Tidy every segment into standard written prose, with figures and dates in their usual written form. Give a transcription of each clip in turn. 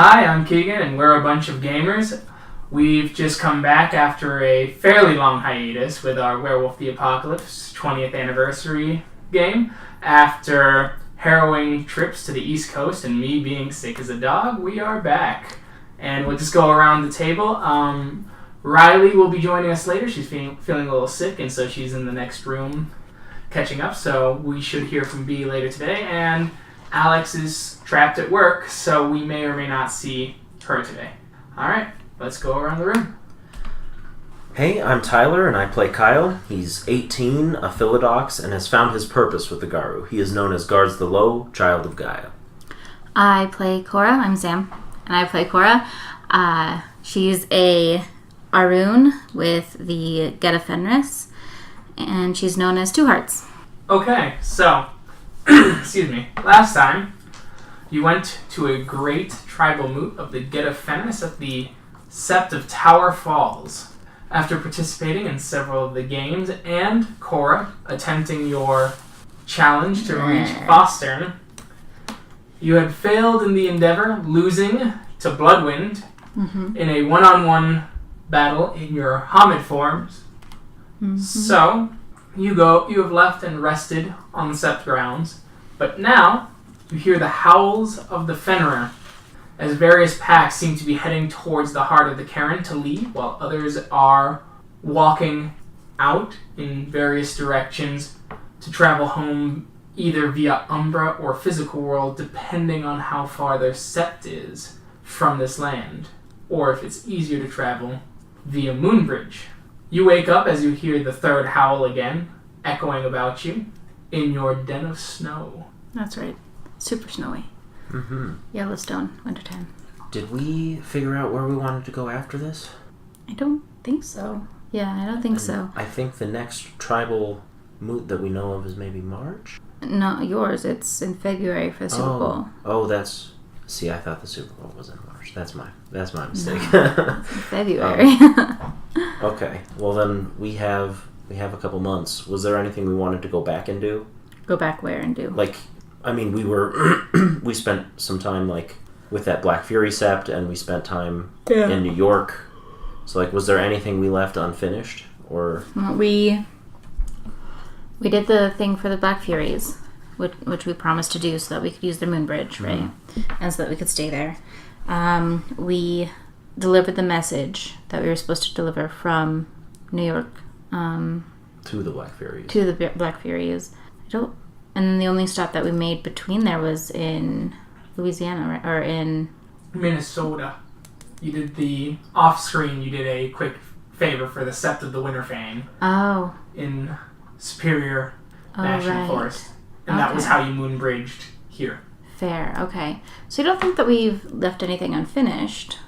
Hi, I'm Keegan, and we're a bunch of gamers. We've just come back after a fairly long hiatus with our Werewolf the Apocalypse 20th anniversary game. After harrowing trips to the East Coast and me being sick as a dog, we are back. And we'll just go around the table. Riley will be joining us later. She's feeling a little sick, and so she's in the next room catching up. So we should hear from B later today. And Alex is trapped at work, so we may or may not see her today. Alright, let's go around the room. Hey, I'm Tyler, and I play Kyle. He's 18, a Philodox, and has found his purpose with the Garu. He is known as Guards the Low, Child of Gaia. I play Cora. I'm Sam, and I play Cora. She's a Arun with the Geta Fenris, and she's known as Two-Hearts. Okay, so, excuse me, last time you went to a great tribal moot of the Geta Fenris at the Sept of Tower Falls. After participating in several of the games and Cora attempting your challenge to reach Fostern, you had failed in the endeavor, losing to Bloodwind in a one-on-one battle in your Hamid forms. So, you have left and rested on the Sept grounds, but now you hear the howls of the Fenrir as various packs seem to be heading towards the heart of the cairn to leave, while others are walking out in various directions to travel home either via Umbra or physical world, depending on how far their sept is from this land, or if it's easier to travel via Moonbridge. You wake up as you hear the third howl again, echoing about you, in your den of snow. That's right. Super snowy. Yellowstone, wintertime. Did we figure out where we wanted to go after this? I don't think so. Yeah, I don't think so. I think the next tribal moot that we know of is maybe March? No, yours. It's in February for the Super Bowl. Oh, that's... See, I thought the Super Bowl was in March. That's my mistake. No, it's in February. Okay. Well, then we have a couple months. Was there anything we wanted to go back and do? Go back where and do? We spent some time, with that Black Fury Sept, and we spent time in New York. So, was there anything we left unfinished? Or we did the thing for the Black Furies, which we promised to do so that we could use the Moonbridge, right? And so that we could stay there. We delivered the message that we were supposed to deliver from New York to the Black Furies. To the Black Furies. And then the only stop that we made between there was in Louisiana, right? Or in Minnesota. You did the off-screen, you did a quick favor for the Sept of the Winterfang. Oh. In Superior National Forest. And that was how you moonbridged here. Fair, okay. So you don't think that we've left anything unfinished?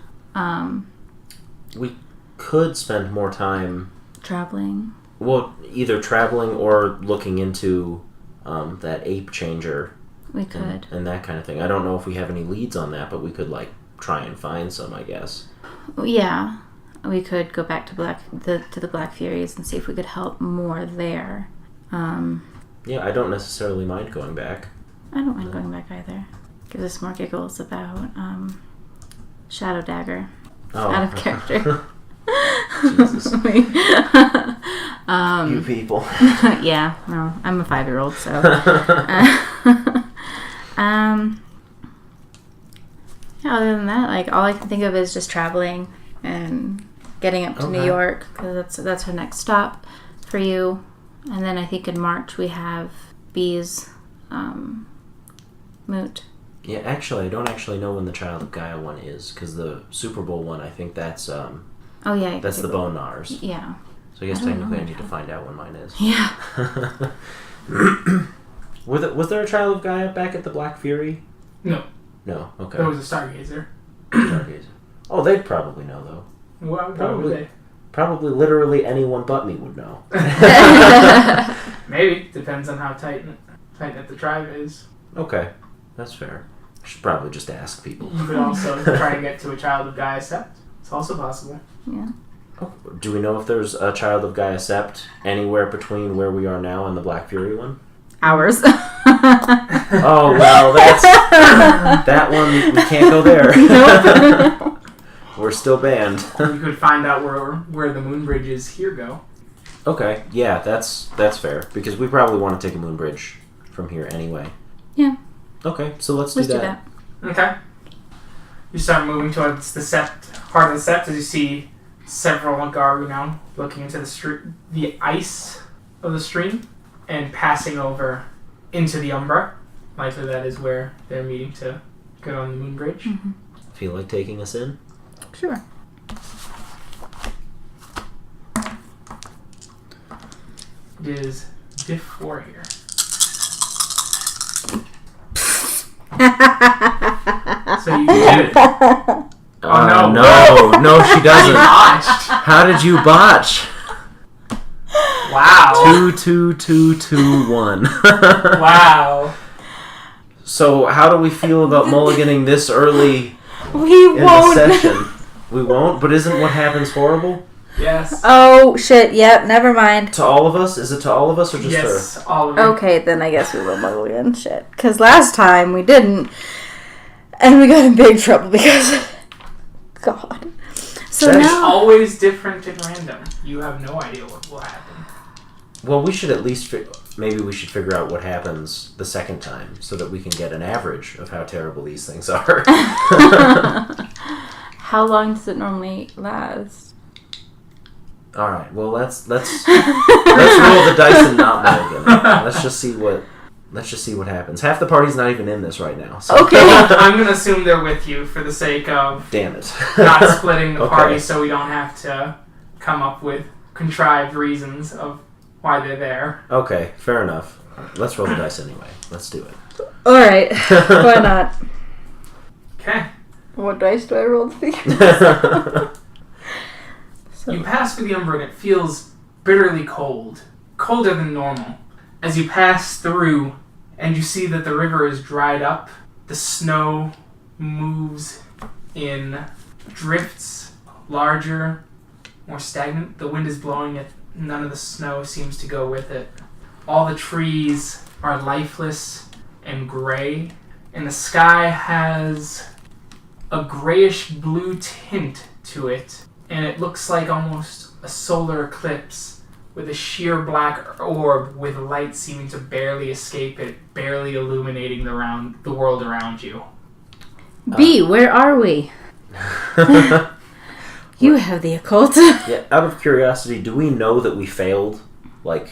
We could spend more time... Traveling? Well, either traveling or looking into that ape changer. We could. And that kind of thing. I don't know if we have any leads on that, but we could, try and find some, I guess. Yeah. We could go back to the Black Furies and see if we could help more there. Yeah, I don't necessarily mind going back. I don't mind going back either. Gives us more giggles about Shadow Dagger. Out of character. Jesus. You people. Yeah, no, I'm a 5-year-old, so. Yeah, other than that, all I can think of is just traveling and getting up to New York, because that's our next stop for you. And then I think in March we have B's moot. Yeah, actually, I don't actually know when the Child of Gaia one is, because the Super Bowl one, I think that's... that's the Bone Nars. Yeah. So I guess technically I need to find out when mine is. Yeah. Was there a Child of Gaia back at the Black Fury? No. No, okay. There was a Stargazer. Stargazer. Oh, they'd probably know, though. What would they? Probably literally anyone but me would know. Maybe. Depends on how tight knit the tribe is. Okay. That's fair. I should probably just ask people. You could also try to get to a Child of Gaia Sept. It's also possible. Yeah. Oh, do we know if there's a Child of Gaia Sept anywhere between where we are now and the Black Fury one? Hours. Oh, well, that's... that one, we can't go there. Nope. We're still banned. You could find out where the moon bridges here go. Okay, yeah, that's fair. Because we probably want to take a moon bridge from here anyway. Yeah. Okay, so let's do that. Okay. You start moving towards the part of the Sept as you see several Garu now looking into the ice of the stream and passing over into the Umbra. Likely that is where they're meeting to get on the moon bridge. Mm-hmm. Feel like taking us in? Sure. It is diff 4 here. So you did it. Oh no. No, she doesn't. Botched. How did you botch? Wow. 2, 2, 2, 2, 1. Wow. So how do we feel about mulliganing this early We in won't. the session? We won't? But isn't what happens horrible? Yes. Oh, shit. Yep, never mind. To all of us? Is it to all of us or just Yes, her? all of you. Okay, then I guess we will mulligan. Shit. Because last time we didn't. And we got in big trouble because... God. So That's It's now... always different and random. You have no idea what will happen. Well, we should at least... maybe we should figure out what happens the second time so that we can get an average of how terrible these things are. How long does it normally last? All right. Well, let's roll the dice and not mulligan. Let's just see what happens. Half the party's not even in this right now. So. Okay. I'm going to assume they're with you for the sake of Damn it. not splitting the Okay. party so we don't have to come up with contrived reasons of why they're there. Okay, fair enough. Let's roll the dice anyway. Let's do it. Alright. Why not? Okay. What dice do I roll to figure? You pass through the Umbra and it feels bitterly cold. Colder than normal. As you pass through and you see that the river is dried up, the snow moves in drifts, larger, more stagnant. The wind is blowing it. None of the snow seems to go with it. All the trees are lifeless and gray, and the sky has a grayish blue tint to it, and it looks like almost a solar eclipse with a sheer black orb with light seeming to barely escape it, barely illuminating the world around you. B, where are we? You have the occult. Yeah, out of curiosity, do we know that we failed? Like,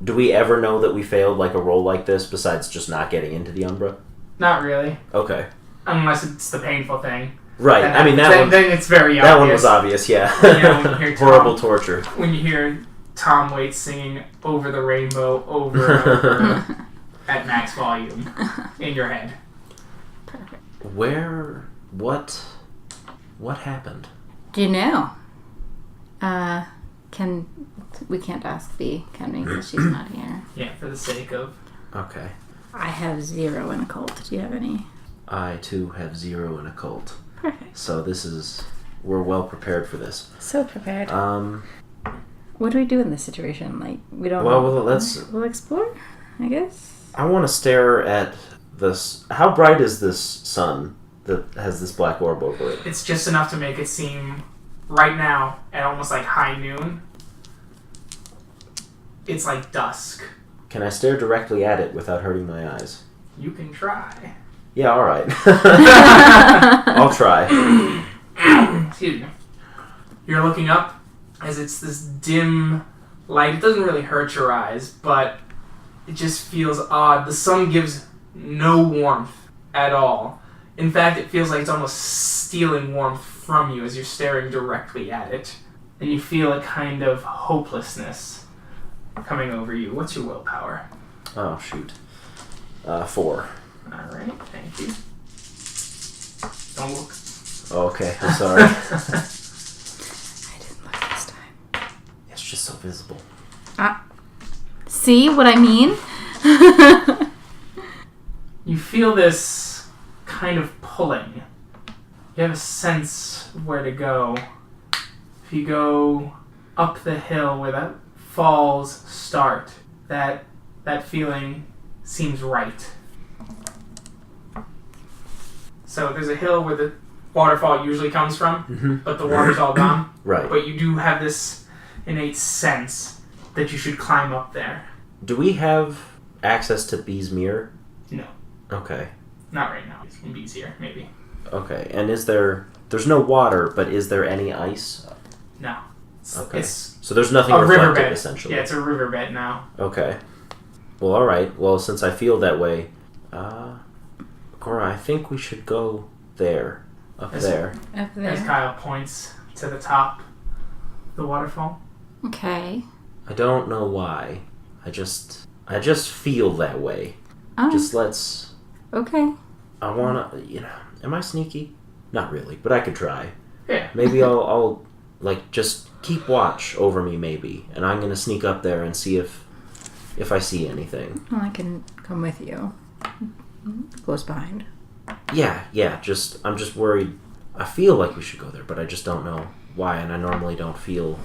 do we ever know that we failed, like, a roll like this, besides just not getting into the Umbra? Not really. Okay. Unless it's the painful thing. Right, I mean, Then it's very obvious. that one was obvious, yeah. Yeah, when you hear Horrible torture. When you hear Tom Waits singing Over the Rainbow over and over at max volume in your head. What happened? Do you know? We can't ask B, can we? Because she's not here. Yeah, for the sake of... Okay. I have 0 in occult. Do you have any? I, too, have 0 in occult. Perfect. So we're well prepared for this. So prepared. What do we do in this situation? Like, we don't... Well, We'll explore, I guess? I want to stare at this... How bright is this sun that has this black orb over it? It's just enough to make it seem, right now, at almost like high noon, it's like dusk. Can I stare directly at it without hurting my eyes? You can try. Yeah, alright. I'll try. Excuse me. You're looking up as it's this dim light. It doesn't really hurt your eyes, but it just feels odd. The sun gives no warmth at all. In fact, it feels like it's almost stealing warmth from you as you're staring directly at it. And you feel a kind of hopelessness coming over you. What's your willpower? Oh, shoot. 4. Alright, thank you. Don't look. Okay, I'm sorry. I didn't look this time. It's just so visible. See what I mean? You feel this kind of pulling. You have a sense of where to go. If you go up the hill where the falls start, that feeling seems right So there's a hill where the waterfall usually comes from, Mm-hmm. but the water's all gone. Right. But you do have this innate sense that you should climb up there. Do we have access to Bee's Mirror? No. Okay. Not right now. It's going to be easier, maybe. Okay. And there's no water, but is there any ice? No. Okay. It's So there's nothing a reflected, riverbed. essentially. Yeah, it's a riverbed now. Okay. Well, alright. Well, since I feel that way, Cora, I think we should go there. Up there. Up As there. Kyle points to the top of the waterfall. Okay. I don't know why. I just feel that way. Oh, Just let's... okay. I wanna... am I sneaky? Not really, but I could try. Yeah. Maybe I'll just keep watch over me, maybe. And I'm gonna sneak up there and see if I see anything. Well, I can come with you. Close behind. Yeah, I'm just worried. I feel like we should go there, but I just don't know why, and I normally don't feel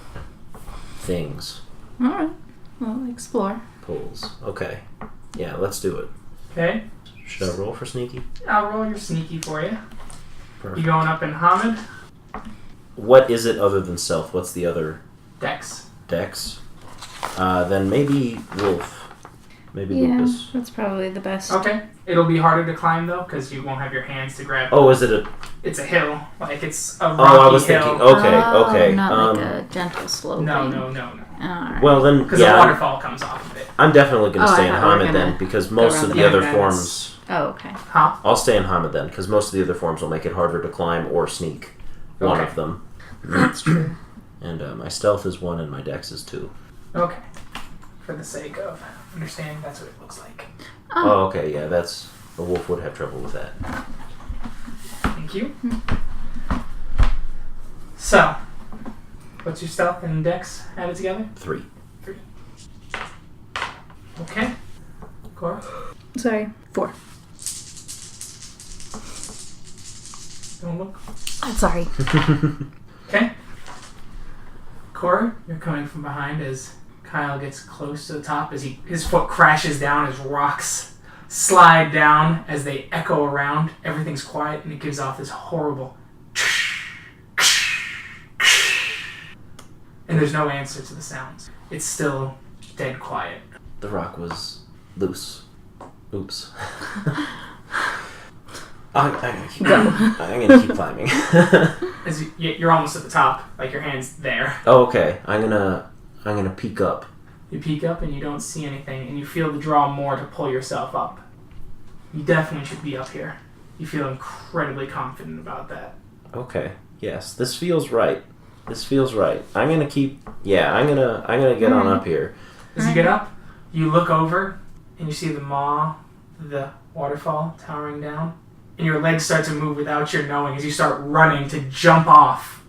things. Alright. Well, explore. Pulls. Okay. Yeah, let's do it. Okay. Should I roll for sneaky? I'll roll your sneaky for you. Perfect. You going up in Hamid? What is it other than stealth? What's the other Dex. dex? Then maybe Wolf. Maybe Yeah, Lucas. that's probably the best. Okay. It'll be harder to climb, though, because you won't have your hands to grab. Oh, is it a... It's a hill. Like, it's a rocky Oh, I was hill. thinking... Okay, Oh, okay. Not like a gentle slope. No. Alright. Well, then, Because yeah, the waterfall comes off of it. I'm definitely going to Oh, stay I in thought we were Hamid gonna then, because most around of the the other back. forms... Oh, okay. Huh? I'll stay in Hamid then, because most of the other forms will make it harder to climb or sneak. One Okay. of them. That's true. And my stealth is 1 and my dex is 2. Okay. For the sake of understanding, that's what it looks like. Oh, okay, yeah, that's... A wolf would have trouble with that. Thank you. So, what's your stealth and dex added together? 3. Okay. Cora? Sorry. 4. Don't look. Sorry. Okay. Cora, you're coming from behind as Kyle gets close to the top as his foot crashes down as rocks slide down as they echo around. Everything's quiet and it gives off this horrible and there's no answer to the sounds. It's still dead quiet. The rock was loose. Oops. I'm gonna keep climbing. As you're almost at the top, like your hand's there. Oh, okay. I'm gonna peek up. You peek up and you don't see anything, and you feel the draw more to pull yourself up. You definitely should be up here. You feel incredibly confident about that. Okay. Yes, this feels right. I'm gonna keep. Yeah, I'm gonna get on up here. As you get up, you look over and you see the maw, the waterfall towering down, and your legs start to move without your knowing as you start running to jump off.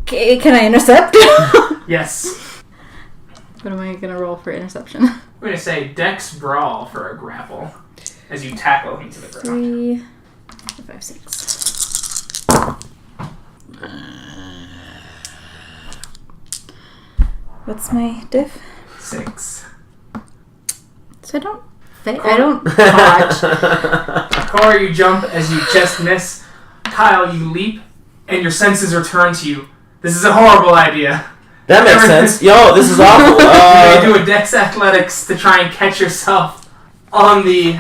Okay, can I intercept? Yes. What am I gonna roll for interception? We're gonna say Dex Brawl for a grapple as you tackle him to the ground. 3, 4, 5, 6. What's my diff? 6. So I don't dodge. Cora, you jump as you just miss. Kyle, you leap, and your senses return to you. This is a horrible idea. That makes sense. Yo, this is awful. You do a Dex Athletics to try and catch yourself on the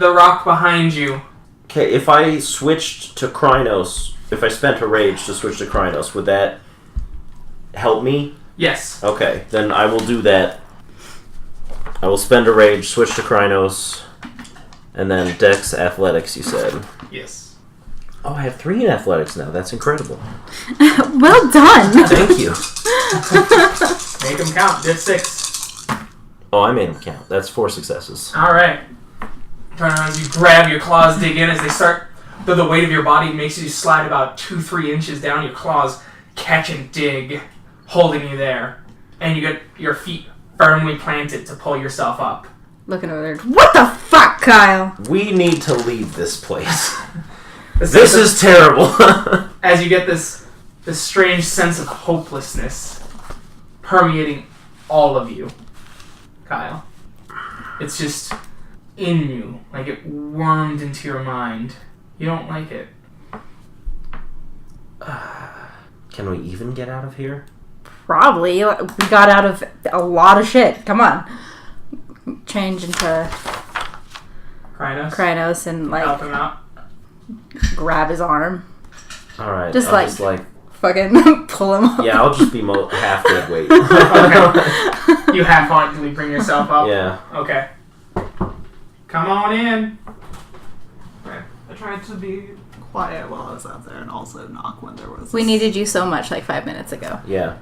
rock behind you. Okay, if I switched to Krynos, if I spent a rage to switch to Krynos, would that help me? Yes. Okay, then I will do that. I will spend a rage, switch to Krynos, and then Dex Athletics, you said. Yes. Oh, I have 3 in Athletics now. That's incredible. Well done. Thank you. Make them count. Did 6. Oh, I made them count. That's 4 successes. All right. Turn around as you grab your claws, dig in as they start. Though the weight of your body makes you slide about 2-3 inches down, your claws catch and dig, holding you there, and you get your feet firmly planted to pull yourself up. Looking over there. What the fuck, Kyle? We need to leave this place. This is terrible. As you get this strange sense of hopelessness permeating all of you, Kyle. It's just in you, like it wormed into your mind. You don't like it. Can we even get out of here? Probably. We got out of a lot of shit. Come on. Change into Krynos and Help him out. grab his arm. Alright, Just I'll like fucking pull him up. yeah, I'll just be half dead weight. Okay. You half-heartedly bring yourself up? Yeah. Okay. Come on in. Right. I tried to be quiet while I was out there and also knock when there was... We needed you so much like 5 minutes ago. Yeah.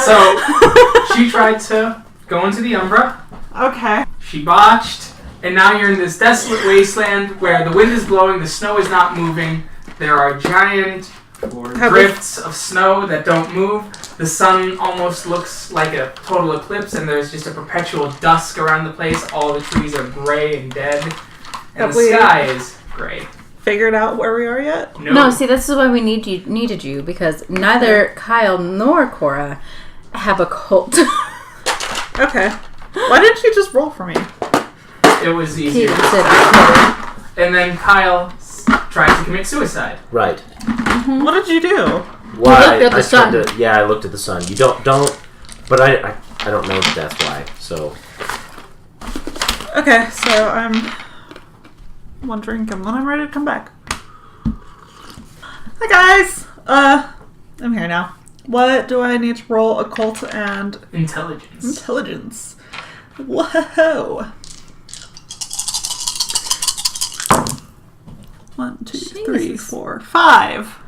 So, she tried to go into the Umbra. Okay. She botched. And now you're in this desolate wasteland where the wind is blowing, the snow is not moving. There are giant drifts of snow that don't move. The sun almost looks like a total eclipse, and there's just a perpetual dusk around the place. All the trees are gray and dead, and Have the we sky is gray. figured out where we are yet? No, see, this is why we needed you, because neither Kyle nor Cora have a cult. Okay. Why didn't you just roll for me? It was easier. Keegan said I And then Kyle tried to commit suicide. Right. What did you do? Why? looked at the sun. I looked at the sun. You don't, but I don't know that that's why, so. Okay, so I'm wondering when I'm ready to come back. Hi guys! I'm here now. What do I need to roll? Occult and Intelligence. intelligence. Whoa! 1, 2, 3, Jesus. 4, 5.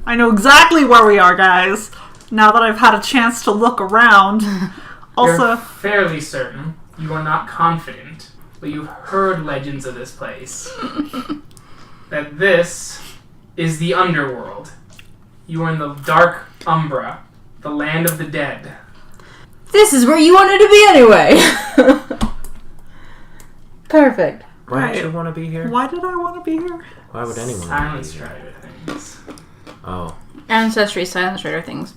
I know exactly where we are, guys. Now that I've had a chance to look around. Also, You're fairly certain. You are not confident, but you've heard legends of this place. That this is the underworld. You are in the dark Umbra, the land of the dead. This is where you wanted to be anyway. Perfect. Why Right. don't you want to be here? why did I want to be here? Why would anyone? Silent Strider things. Oh. Ancestry, silent strider things.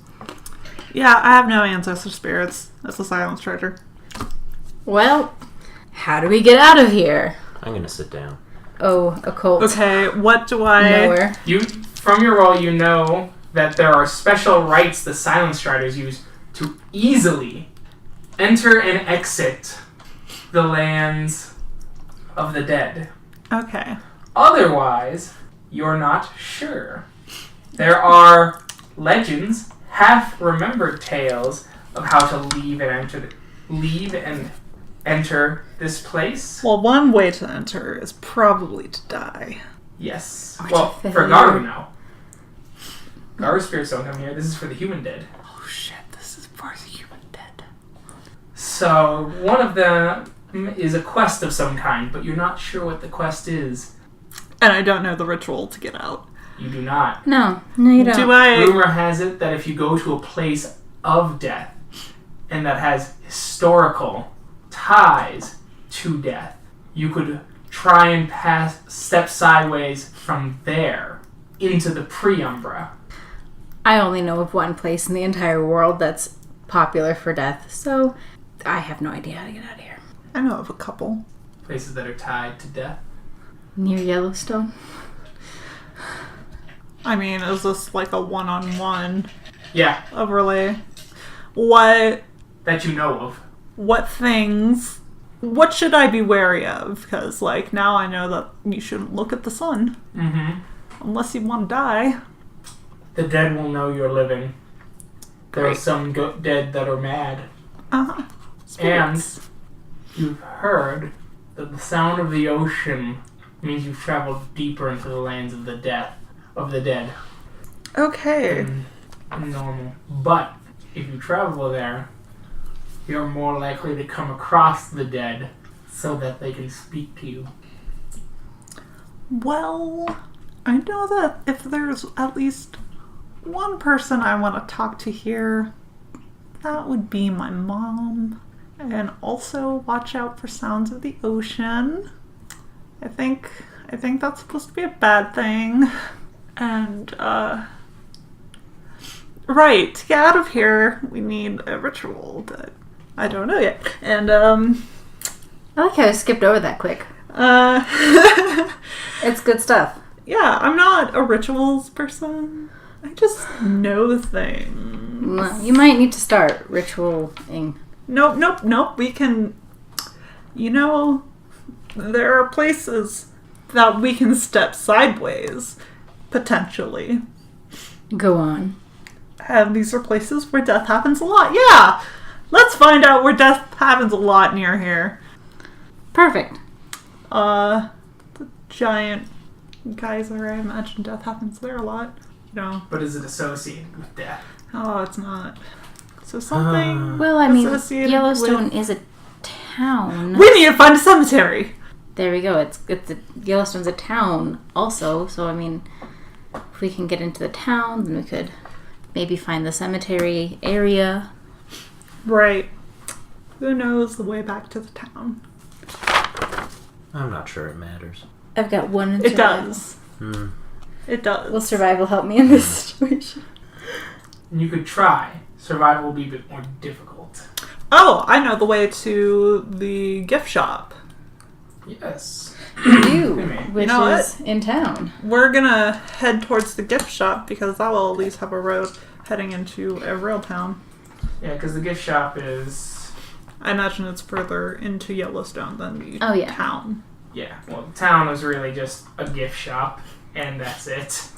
Yeah, I have no ancestor spirits. That's a silence treasure. Well, how do we get out of here? I'm gonna sit down. Oh, occult. Okay, what do I... Nowhere. From your role, you know that there are special rites the Silent Striders use to easily enter and exit the lands of the dead. Okay. Otherwise, you're not sure. There are legends, half-remembered tales of how to leave and enter this place. Well, one way to enter is probably to die. Yes. Which Well, I for figured. Garu, no. Garu spirits don't come here. This is for the human dead. Oh shit, this is for the human dead. So, one of them is a quest of some kind, but you're not sure what the quest is. And I don't know the ritual to get out. You do not. No, you don't. Do I... Rumor has it that if you go to a place of death and that has historical ties to death, you could try and step sideways from there into the pre-Umbra. I only know of one place in the entire world that's popular for death, so I have no idea how to get out of here. I know of a couple. Places that are tied to death. Near Yellowstone? I mean, is this like a one-on-one Yeah, overlay? What that you know of. things... What should I be wary of? Because, like, now I know that you shouldn't look at the sun. Mm-hmm. Unless you want to die. The dead will know you're living. There are Great. some dead that are mad. Uh-huh. And Spirits. you've heard that the sound of the ocean means you've traveled deeper into the lands of the dead. Okay. Than normal. But if you travel there, you're more likely to come across the dead so that they can speak to you. Well, I know that if there's at least one person I want to talk to here, that would be my mom. And also watch out for sounds of the ocean. I think that's supposed to be a bad thing. And, right, to get out of here, we need a ritual that I don't know yet. And, I like how I skipped over that quick. It's good stuff. Yeah, I'm not a rituals person. I just know things. Well, you might need to start ritualing. Nope. We can... there are places that we can step sideways, potentially. Go on. And these are places where death happens a lot. Yeah! Let's find out where death happens a lot near here. Perfect. The giant geyser, I imagine death happens there a lot. But is it associated with death? Oh, it's not. So something... Well, I mean, associated Yellowstone with... is a town. We need to find a cemetery! There we go. Yellowstone's a town also, so I mean, if we can get into the town, then we could maybe find the cemetery area. Right. Who knows the way back to the town? I'm not sure it matters. I've got one in It survival. does. It does. Will survival help me in this situation? And you could try. Survival will be a bit more difficult. Oh, I know the way to the gift shop. Yes. You, which You know is in town. We're gonna head towards the gift shop because that will at least have a road heading into a real town. Yeah, because the gift shop is... I imagine it's further into Yellowstone than the town. Yeah, well, the town was really just a gift shop, and that's it.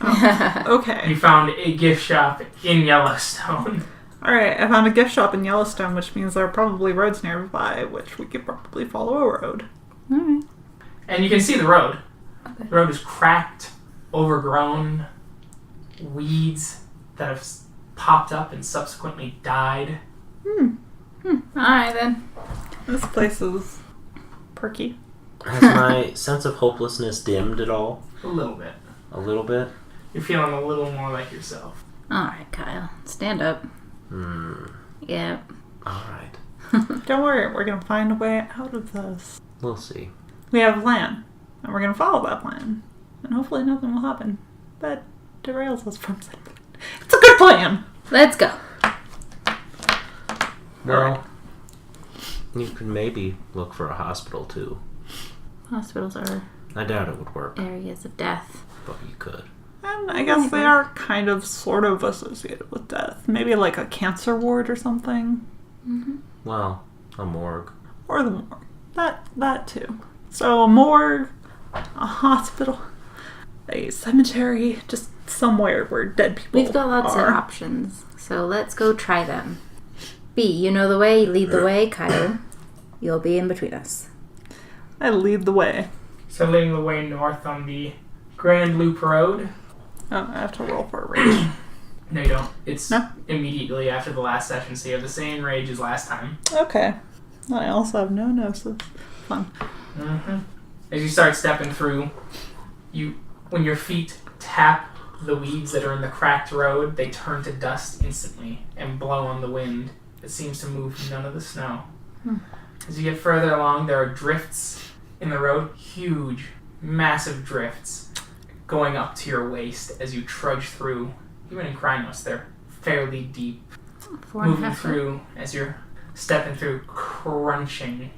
Okay. You found a gift shop in Yellowstone. Alright, I found a gift shop in Yellowstone, which means there are probably roads nearby, which we could probably follow a road. Alright. And you can see the road. Okay. The road is cracked, overgrown, weeds that have popped up and subsequently died. Alright then. This place is perky. Has my sense of hopelessness dimmed at all? A little bit. A little bit? You're feeling a little more like yourself. Alright, Kyle. Stand up. Yeah. Alright. Don't worry, we're gonna find a way out of this. We'll see. We have a plan, and we're gonna follow that plan. And hopefully nothing will happen that derails us from it. It's a good plan! Let's go. Well, you could maybe look for a hospital too. Hospitals are I doubt it would work, areas of death. but you could. And I guess they are kind of, sort of associated with death. Maybe like a cancer ward or something. Well, a morgue. Or the morgue. That too. So a morgue, a hospital, a cemetery, just somewhere where dead people We've got lots of options, so let's go try them. B, you know the way, lead the way, Kyle. You'll be in between us. I lead the way. So leading the way north on the Grand Loop Road. Oh, I have to roll for a rage. No, you don't. It's No? immediately after the last session, so you have the same rage as last time. Okay. I also have no gnosis. Fun. As you start stepping through, when your feet tap the weeds that are in the cracked road, they turn to dust instantly and blow on the wind. It seems to move none of the snow. As you get further along, there are drifts in the road, huge, massive drifts going up to your waist as you trudge through. Even in Krynos, they're fairly deep. 4.5 Moving foot. through as you're stepping through, crunching,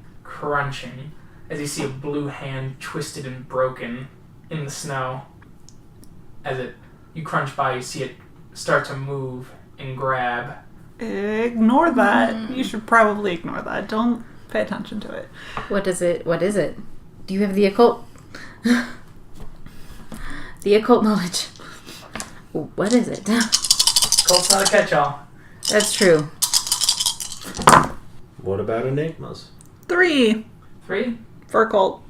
as you see a blue hand twisted and broken in the snow. As you crunch by, you see it start to move and grab. Ignore that. You should probably ignore that. Don't pay attention to it. What is it? Do you have the occult? The occult knowledge. What is it? Colt's not a catch-all. That's true. What about enigmas? 3 3? for a cult.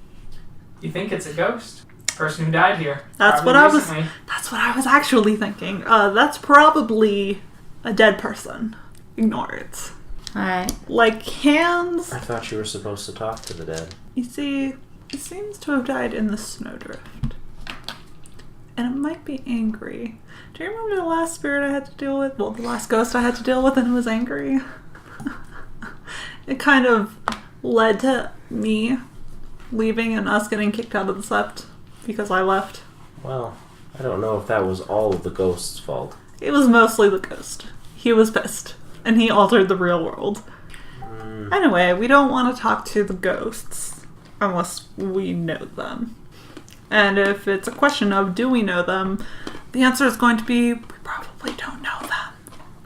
You think it's a ghost? Person who died here. That's Probably what I was. recently. That's what I was actually thinking. That's probably a dead person. Ignore it. Alright. Like hands. I thought you were supposed to talk to the dead. You see, it seems to have died in the snowdrift. And it might be angry. Do you remember the last spirit I had to deal with? Well, the last ghost I had to deal with and it was angry. It kind of led to me leaving and us getting kicked out of the Sept because I left. Well, I don't know if that was all of the ghost's fault. It was mostly the ghost. He was pissed. And he altered the real world. Anyway, we don't want to talk to the ghosts. unless we know them. And if it's a question of do we know them, the answer is going to be we probably don't know them.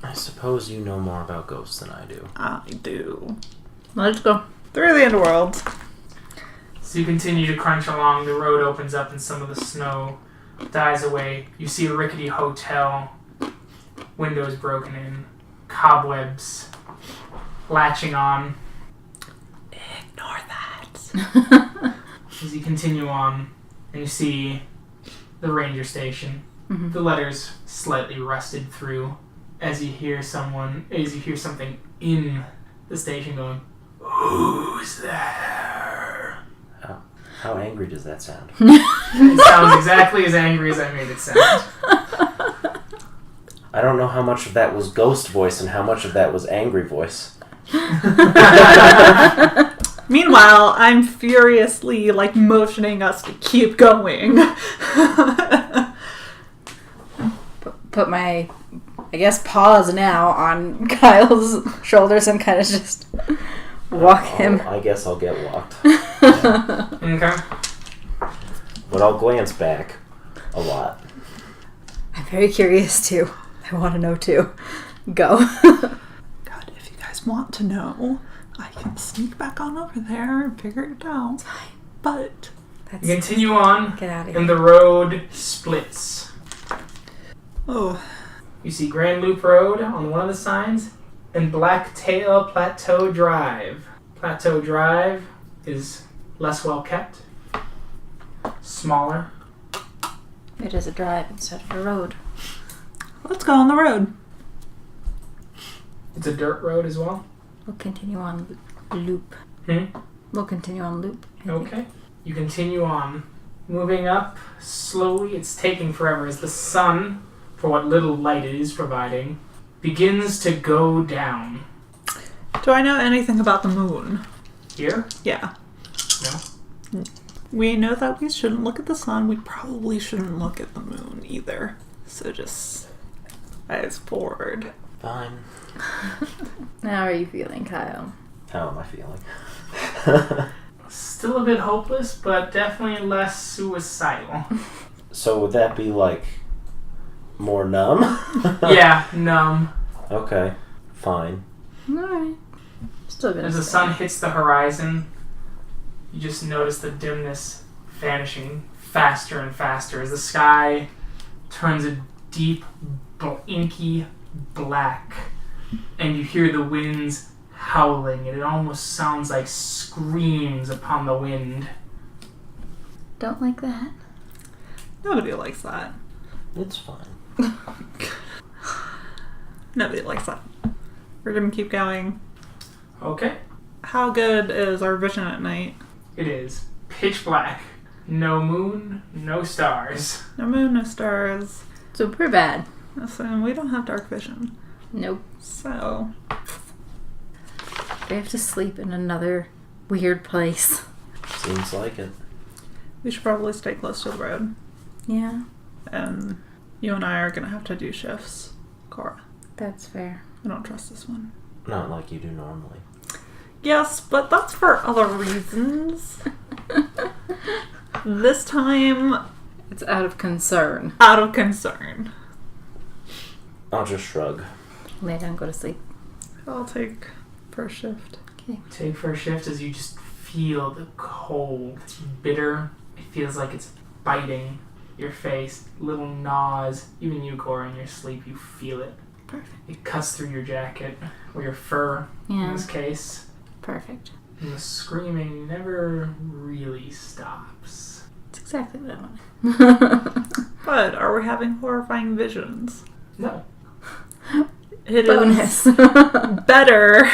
I suppose you know more about ghosts than I do. I do. Let's go. Through the underworld. So you continue to crunch along. The road opens up and some of the snow dies away. You see a rickety hotel, windows broken in, cobwebs latching on. Ignore that. As you continue on, and you see the ranger station. Mm-hmm. The letters slightly rusted through. As you hear something in the station going, "Who's there?" How angry does that sound? It sounds exactly as angry as I made it sound. I don't know how much of that was ghost voice and how much of that was angry voice. Meanwhile, I'm furiously, motioning us to keep going. Put my, I guess, paws now on Kyle's shoulders and kind of just walk him. I guess I'll get walked. Okay. But I'll glance back a lot. I'm very curious too. I want to know too. Go. God, if you guys want to know, I can sneak back on over there and figure it out. But You continue on, Get out of here. and the road splits. oh, You see Grand Loop Road on one of the signs, and Blacktail Plateau Drive. Plateau Drive is less well kept, smaller. It is a drive instead of a road. let's go on the road. It's a dirt road as well. We'll continue on loop. Hmm? We'll continue on loop. I think. Okay. You continue on, moving up slowly. It's taking forever as the sun, for what little light it is providing, begins to go down. Do I know anything about the moon? Here? Yeah. No? We know that we shouldn't look at the sun. We probably shouldn't look at the moon either. So just eyes forward. Fine. How are you feeling, Kyle? How am I feeling? Still a bit hopeless, but definitely less suicidal. So would that be more numb? Yeah, numb. Okay, fine. Alright. Still gonna As the stay. sun hits the horizon, you just notice the dimness vanishing faster and faster as the sky turns a deep, inky black, and you hear the winds howling, and it almost sounds like screams upon the wind. Don't like that. Nobody likes that. It's fine. Nobody likes that. We're gonna keep going. Okay, How good is our vision at night? it is pitch black. No moon, no stars. No moon, no stars. Super bad. Listen, we don't have dark vision. Nope. So, We have to sleep in another weird place. Seems like it. we should probably stay close to the road. Yeah, And you and I are gonna have to do shifts. Cora, that's fair. I don't trust this one. Not like you do normally. Yes, but that's for other reasons. This time, It's out of concern. out of concern. I'll just shrug. Lay down, go to sleep. I'll take first shift. Take first shift as you just feel the cold. It's bitter. It feels like it's biting your face. Little gnaws. Even you, Cora, in your sleep, you feel it. Perfect. It cuts through your jacket, or your fur in Yeah, this case. perfect. And the screaming never really stops. That's exactly what I wanted. But are we having horrifying visions? No. It Bonus. is better.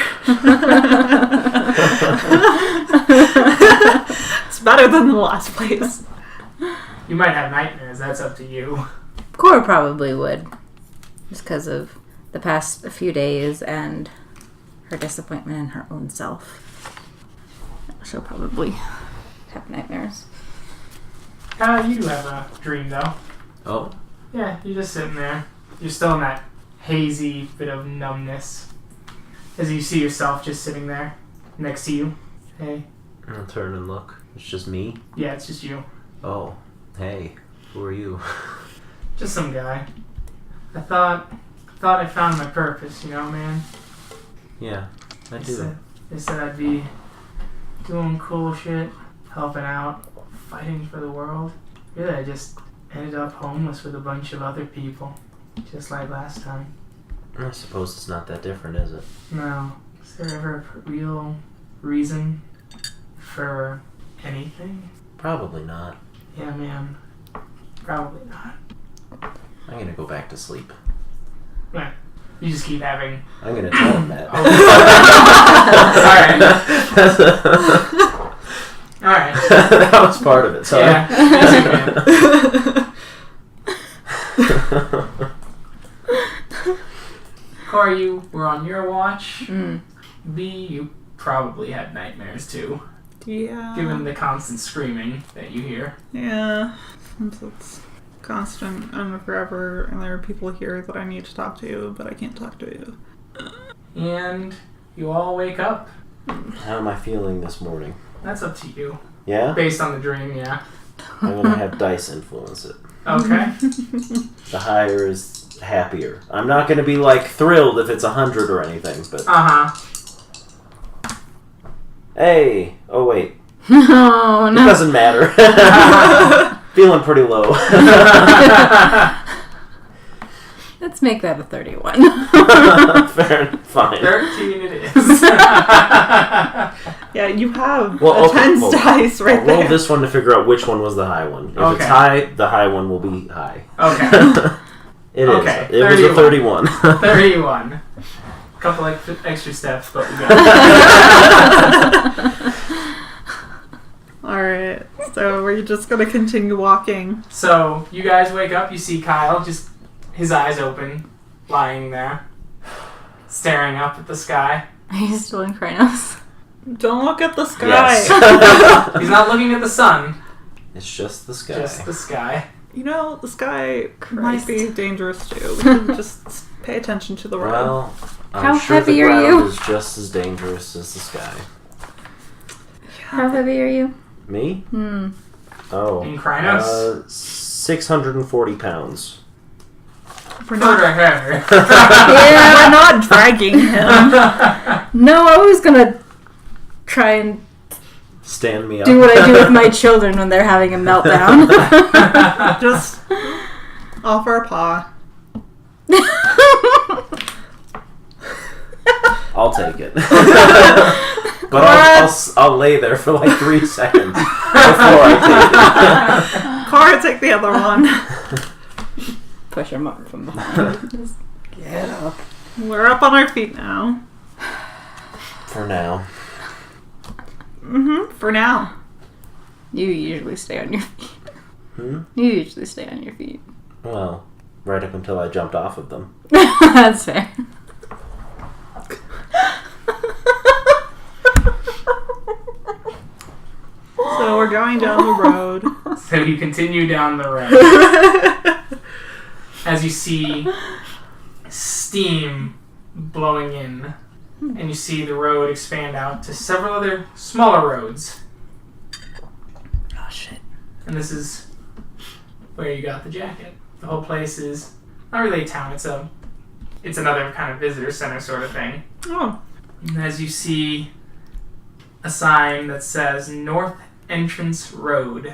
It's better than the last place. You might have nightmares. That's up to you. Cora probably would. Just because of the past few days and her disappointment in her own self. She'll probably have nightmares. You do have a dream, though. Oh, Yeah, you're just sitting there. You're still in that hazy bit of numbness. As you see yourself just sitting there next to you. Hey. I'll turn and look. It's just me? Yeah, it's just you. Oh, hey, who are you? Just some guy. I thought I found my purpose, man. Yeah, I do. They said I'd be doing cool shit, helping out, fighting for the world. Really, I just ended up homeless with a bunch of other people, just like last time. I suppose it's not that different, is it? No. Is there ever a real reason for anything? Probably not. Yeah, man. Probably not. I'm gonna go back to sleep. Yeah. You just keep having... I'm gonna tell him that. Alright. That was part of it, sorry. Yeah. Cora, you were on your watch. B, you probably had nightmares too. Yeah. Given the constant screaming that you hear. Yeah. It's constant and forever, and there are people here that I need to talk to, but I can't talk to you. And you all wake up. How am I feeling this morning? That's up to you. Yeah? Based on the dream, yeah. I'm gonna have dice influence it. Okay. The higher is happier. I'm not gonna be like thrilled if it's 100 or anything, but... Uh-huh. Hey! Oh wait. Oh, no. It doesn't matter. Feeling pretty low. Let's make that a 31. Fair, fine. 13 it is. Yeah, you have Well, a tense dice right I'll there. roll this one to figure out which one was the high one. If it's Okay. high, the high one will be high. Okay. It is. Okay, It was a 31. 31. A couple extra steps, but we got it. Alright, so we're just gonna continue walking. So, you guys wake up, you see Kyle, just his eyes open, lying there, staring up at the sky. Are you still in Krynos? Don't look at the sky. Yes. He's not looking at the sun, It's just the sky. just the sky. You know, the sky might Christ. be dangerous too. We should just pay attention to the road. Well, I'm How sure the heavy are ground you? is just as dangerous as the sky. How heavy are you? Me? Oh. In Krynos? 640 pounds. We're not, Forever. we're not dragging him. No, I was gonna try and Stand me up. do what I do with my children when they're having a meltdown. Just offer a paw. I'll take it. But I'll lay there for like 3 seconds before I Cora, take the other one. Push him up from behind. Just get up. We're up on our feet now. take it. For now. For now. You usually stay on your feet. Hmm? You usually stay on your feet. Well, right up until I jumped off of them. That's fair. So we're going down the road. So you continue down the road. As you see steam blowing in, and you see the road expand out to several other smaller roads. Oh shit. And this is where you got the jacket. The whole place is not really a town, it's another kind of visitor center sort of thing. Oh. And as you see a sign that says North Entrance Road.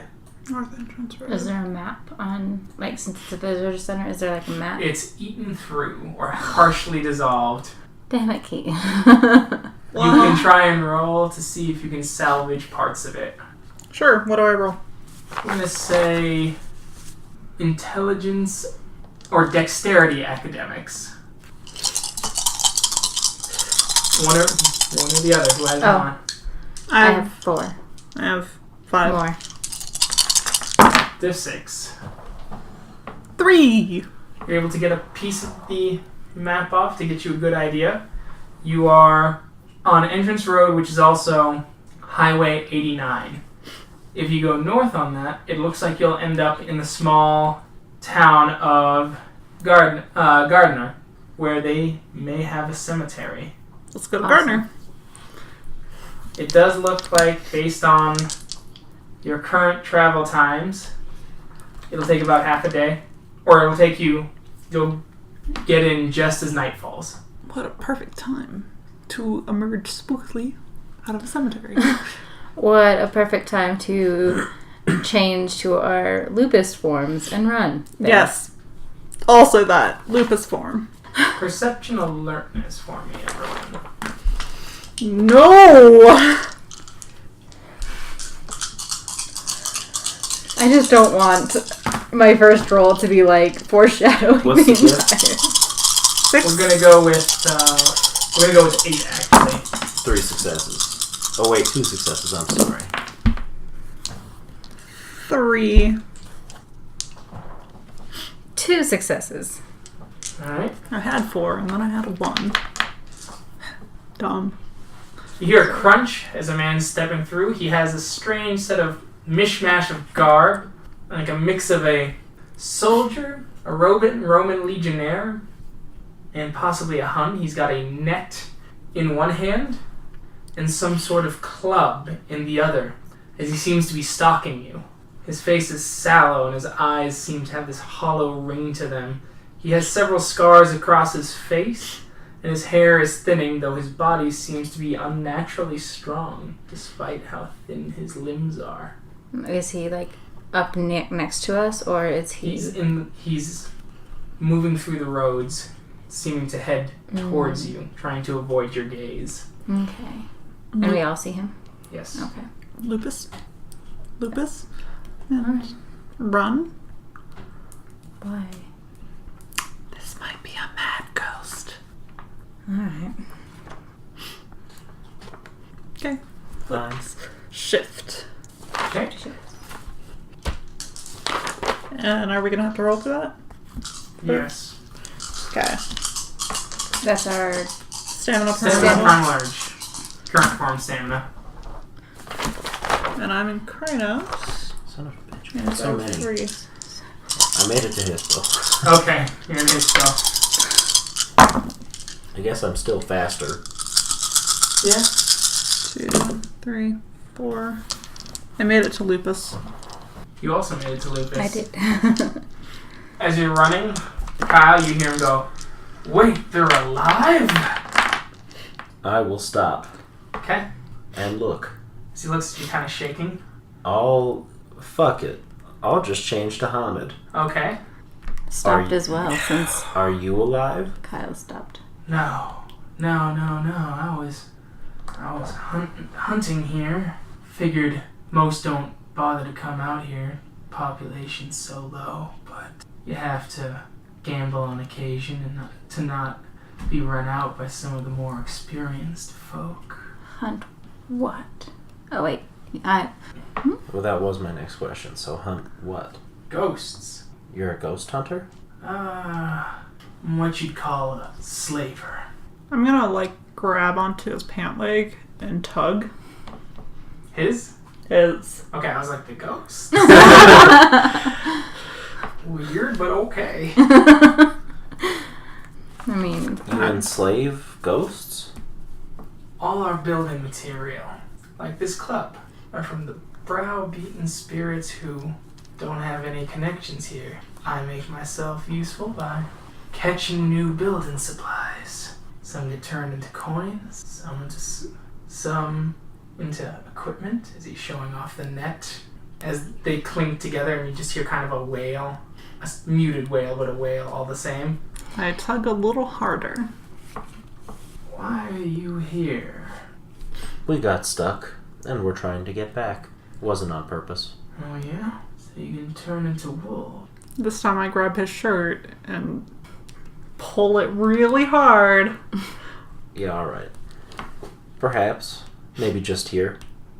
North Entrance Road. Is there a map on, like, since it's a visitor center, is there like a map? It's eaten through or partially dissolved. Damn it, Kate. You can try and roll to see if you can salvage parts of it. Sure, what do I roll? I'm going to say intelligence or dexterity academics. One or the other. Who has Oh. one? I have 4. I have 5. More. There's 6. 3. You're able to get a piece of the map off to get you a good idea. You are on Entrance Road, which is also Highway 89. If you go north on that, it looks like you'll end up in the small town of Gardner, where they may have a cemetery. Let's go to Awesome. Gardner. It does look like, based on your current travel times, it'll take about half a day. Or it'll take you... You'll get in just as night falls. What a perfect time to emerge spookily out of a cemetery. What a perfect time to change to our lupus forms and run. There. Yes. Also that. Lupus form. Perception alertness for me, everyone. No! I just don't want my first roll to be like foreshadowing What's the the gift? entire. 6. We're gonna go with 8 actually. 3 successes. Oh wait, 2 successes, I'm sorry. 3. 2 successes. Alright. I had 4, and then I had a 1. Dumb. You hear a crunch as a man's stepping through. He has a strange set of mishmash of garb, like a mix of a soldier, a Roman legionnaire, and possibly a Hun. He's got a net in one hand and some sort of club in the other, as he seems to be stalking you. His face is sallow and his eyes seem to have this hollow ring to them. He has several scars across his face, and his hair is thinning, though his body seems to be unnaturally strong, despite how thin his limbs are. Is he like up next to us, or is he? He's moving through the roads, seeming to head towards you, trying to avoid your gaze. Okay. And we all see him? Yes. Okay. Lupus. And run. Why? This might be a mad ghost. Alright. Okay. Fine. Shift. Okay. And are we gonna have to roll for that? Yes. Okay. That's our... Stamina per Stamina level. prime large. Current form stamina. And I'm in Krynos. Son of a bitch. And So so many. 3. I made it to his though. Okay. You're in his spell. I guess I'm still faster. Yeah. 2, 3, 4. I made it to Lupus. You also made it to Lupus. I did. As you're running, Kyle, you hear him go, "Wait, they're alive?" I will stop Okay. and look. As he looks at you kind of shaking. Fuck it. I'll just change to Hamid. Okay. Stopped you- as well, since Are you alive? Kyle stopped. No. I was hunting here. Figured most don't bother to come out here. Population's so low, but you have to gamble on occasion and to not be run out by some of the more experienced folk. Hunt what? Oh, wait. Well, that was my next question. So hunt what? Ghosts. You're a ghost hunter? What you'd call a slaver. I'm gonna grab onto his pant leg and tug. His? His. Okay, I was like, the ghost. Weird, but okay. I mean... You enslave ghosts? All our building material, like this club, are from the browbeaten spirits who don't have any connections here. I make myself useful by catching new building supplies. Some get turned into coins, some into equipment, as he's showing off the net. As they clink together and you just hear kind of a wail. A muted wail, but a wail all the same. I tug a little harder. Why are you here? We got stuck, and we're trying to get back. Wasn't on purpose. Oh yeah? So you can turn into wolves. This time I grab his shirt and pull it really hard. Yeah, alright. Perhaps. Maybe just here.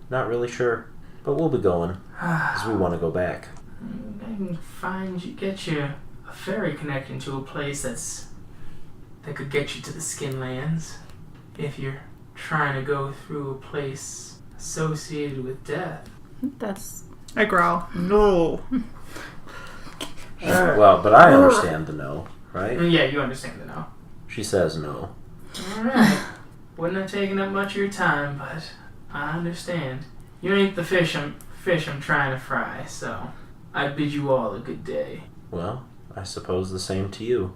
Not really sure. But we'll be going, because we want to go back. I can get you a ferry connection to a place that could get you to the Skinlands. If you're trying to go through a place associated with death. That's... I growl. No. Well, but I understand the no, right? Yeah, you understand the no. She says no. Alright. Wouldn't have taken up much of your time, but I understand. You ain't the fish I'm fish I'm trying to fry, so I bid you all a good day. Well, I suppose the same to you.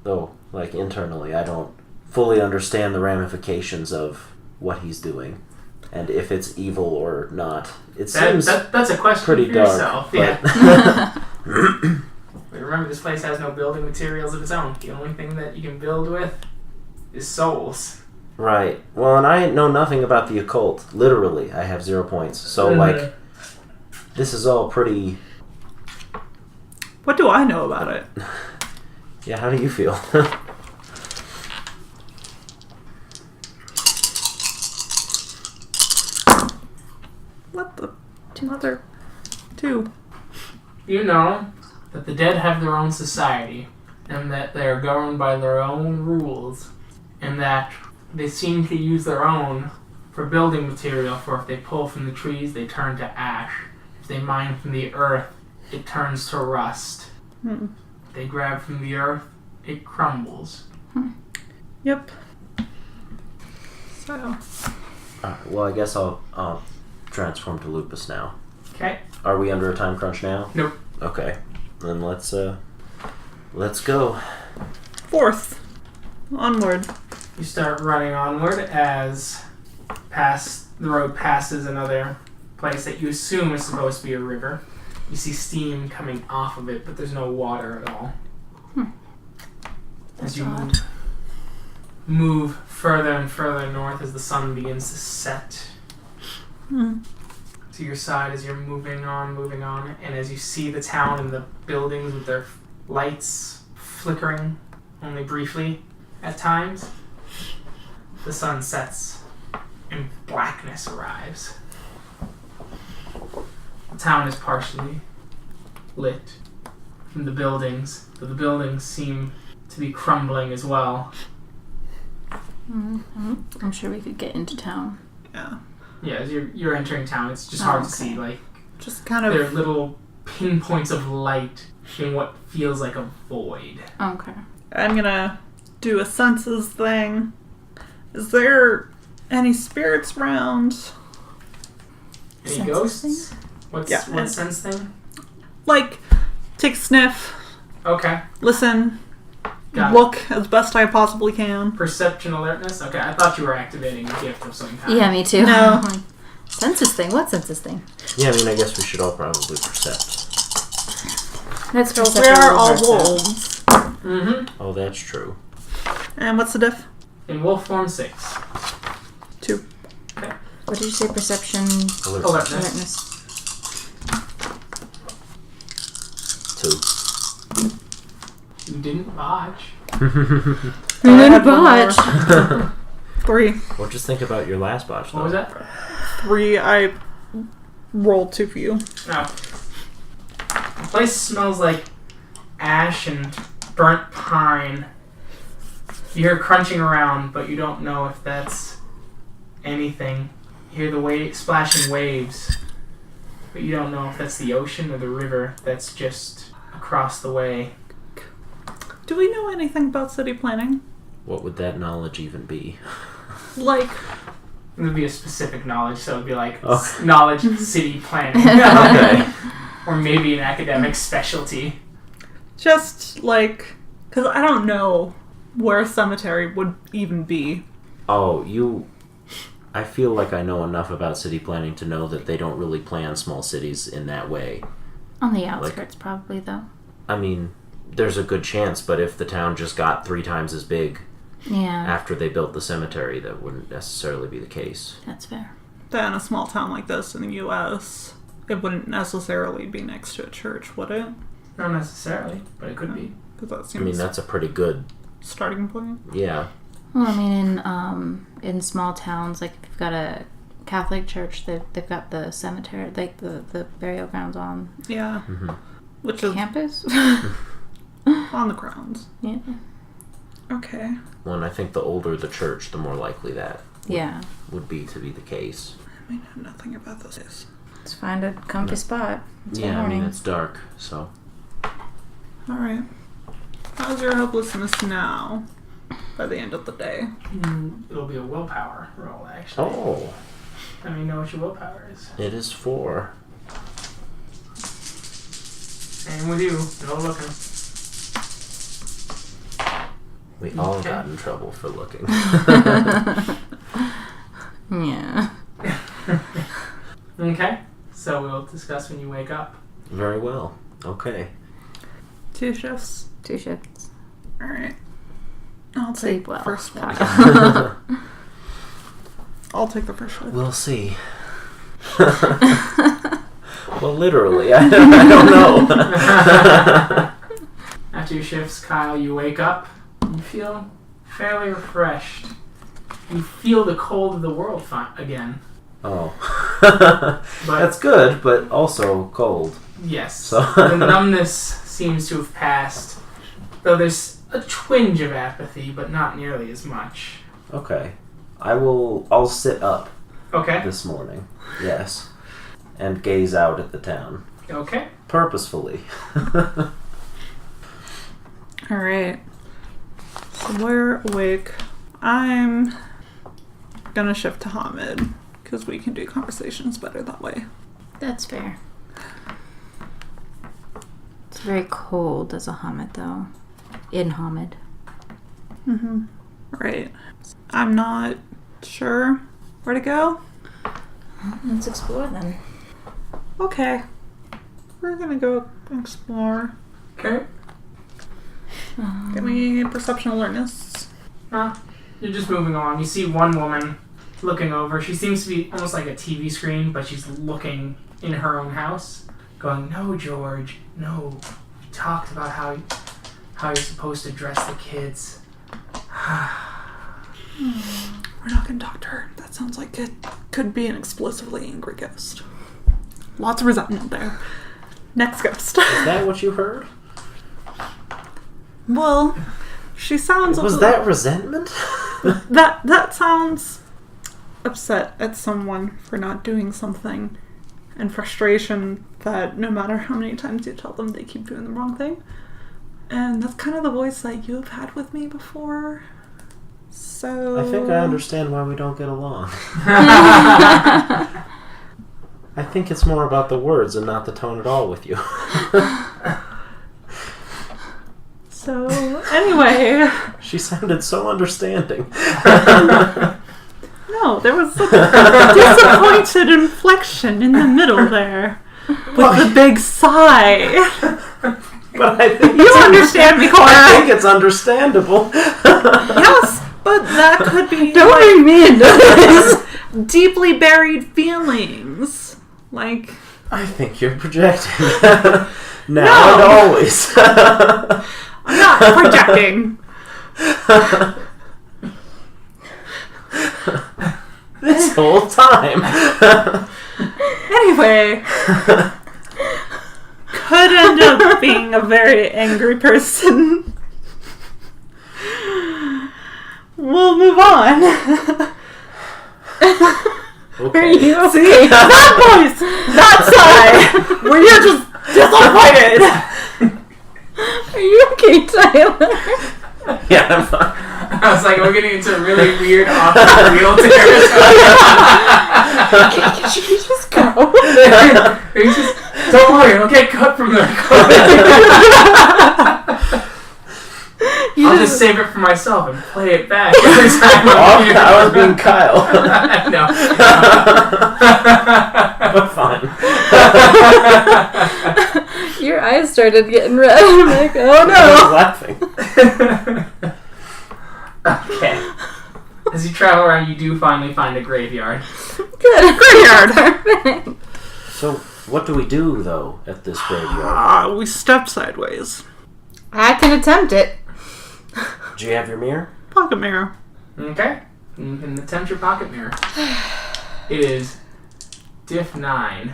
Though, like, internally, I don't fully understand the ramifications of what he's doing. And if it's evil or not. It seems that's a question pretty for dark. yourself. But Yeah. But remember, this place has no building materials of its own. The only thing that you can build with is souls. Right. Well, and I know nothing about the occult. Literally, I have 0 points. So, like, this is all pretty... What do I know about it? Yeah, how do you feel? What the mother? 2. You know that the dead have their own society, and that they are governed by their own rules, and that they seem to use their own for building material, for if they pull from the trees, they turn to ash. If they mine from the earth, it turns to rust. Hmm. If they grab from the earth, it crumbles. Yep. So. Well, I guess I'll transform to lupus now. Okay. Are we under a time crunch now? Nope. Okay. Then let's go. 4th. Onward. You start running onward as the road passes another place that you assume is supposed to be a river. You see steam coming off of it, but there's no water at all. As you move further and further north as the sun begins to set to your side as you're moving on, and as you see the town and the buildings with their lights flickering only briefly at times, the sun sets and blackness arrives. The town is partially lit from the buildings, but the buildings seem to be crumbling as well. I'm sure we could get into town. Yeah. Yeah, as you're entering town, it's just hard to see. Like, just kind of... there are little pinpoints of light in what feels like a void. Okay. I'm gonna do a senses thing. Is there any spirits around? Any Senses ghosts? thing? What sense thing? Like, take a sniff, Okay. listen, Got it. look as best I possibly can. Perception alertness? Okay, I thought you were activating a gift of some kind. Yeah, me too. No. I'm like, census thing? What census thing? Yeah, I mean, I guess we should all probably percept. That's So we are all wolves. Mm-hmm. Oh, that's true. And what's the diff? In wolf form 6. 2. Okay. What did you say? Perception, Alertness. alertness. 2. You didn't botch. You didn't botch. 3. Well, just think about your last botch, though. What was that? 3. I rolled 2 for you. Oh. The place smells like ash and burnt pine. You hear crunching around, but you don't know if that's anything. You hear the splashing waves, but you don't know if that's the ocean or the river that's just across the way. Do we know anything about city planning? What would that knowledge even be? Like, It would be a specific knowledge, so it would be like Okay. knowledge of city planning. Okay. Or maybe an academic specialty. just like, because I don't know where a cemetery would even be. Oh, I feel like I know enough about city planning to know that they don't really plan small cities in that way. On the outskirts, probably, though. I mean, there's a good chance, but if the town just got 3 times as big Yeah, after they built the cemetery, that wouldn't necessarily be the case. that's fair. Then a small town like this in the U.S., it wouldn't necessarily be next to a church, would it? Not necessarily, but it could be. Because that I seems mean, that's a pretty good... starting point. Yeah. Well, I mean, in small towns, like if you've got a Catholic church, they've got the cemetery, like the burial grounds on Yeah. Mm-hmm. Which is campus. on the grounds. Yeah. Okay. Well, and I think the older the church, the more likely that Yeah. would be to be the case. I know nothing about this. Let's find a comfy spot. It's Yeah, I morning. mean, it's dark, so... Alright. How's your helplessness now? By the end of the day. It'll be a willpower roll, actually. Oh! Let me know what your willpower is. It is 4. Same with you. No looking. We all Okay. got in trouble for looking. Yeah. Okay. So we'll discuss when you wake up. Very well. Okay. 2 shifts. 2 shifts. Alright. I'll Sleep take well. first one. Kyle. I'll take the first shift. We'll see. Well, literally, I don't know. After your shifts, Kyle, you wake up. You feel fairly refreshed. You feel the cold of the world again. Oh. But That's good, but also cold. yes, So- the numbness seems to have passed. Though there's a twinge of apathy, but not nearly as much. Okay. I'll sit up Okay. this morning. Yes. And gaze out at the town. Okay. Purposefully. Alright. So we're awake. I'm gonna shift to Hamid, because we can do conversations better that way. That's fair. It's very cold as a Hamid, though. In Hamid. Mm-hmm. Right. I'm not sure where to go. Let's explore then. Okay. We're gonna go explore. Okay. Give me perception alertness. You're just moving along. You see one woman looking over. She seems to be almost like a TV screen, but she's looking in her own house, going, "No, George, no. We talked about how you're supposed to dress the kids." We're not gonna talk to her. That sounds like it could be an explosively angry ghost. Lots of resentment there. Next ghost. Is that what you heard? Well, she sounds Was that resentment? that sounds upset at someone for not doing something, and frustration that no matter how many times you tell them, they keep doing the wrong thing. And that's kind of the voice that you have had with me before. So I think I understand why we don't get along. I think it's more about the words and not the tone at all with you. So anyway, She sounded so understanding. no, there was a disappointed inflection in the middle there, with the big sigh. But I think You understand me, Cora? I think it's understandable. Yes, but that could be Don't bring me into this! deeply buried feelings. Like, I think you're projecting. Now and always. I'm not projecting. This whole time. Anyway, could end up being a very angry person. We'll move on. Okay. See, that voice, that sigh, where you're just disappointed. Are you okay, Tyler? Yeah, I'm fine. I was like, we're getting into really weird off-the-wheel territory. Should we just go? Don't worry, it'll get cut from the recording. I'll just save it for myself and play it back every time I'm here. I was being Kyle. No. But fine. Your eyes started getting red. I'm like, oh I was no. laughing. Okay. As you travel around, you do finally find a graveyard. Good. Graveyard. Perfect. So, what do we do, though, at this graveyard? We step sideways. I can attempt it. Do you have your mirror? Pocket mirror. Okay. You can attempt your pocket mirror. It is Diff 9.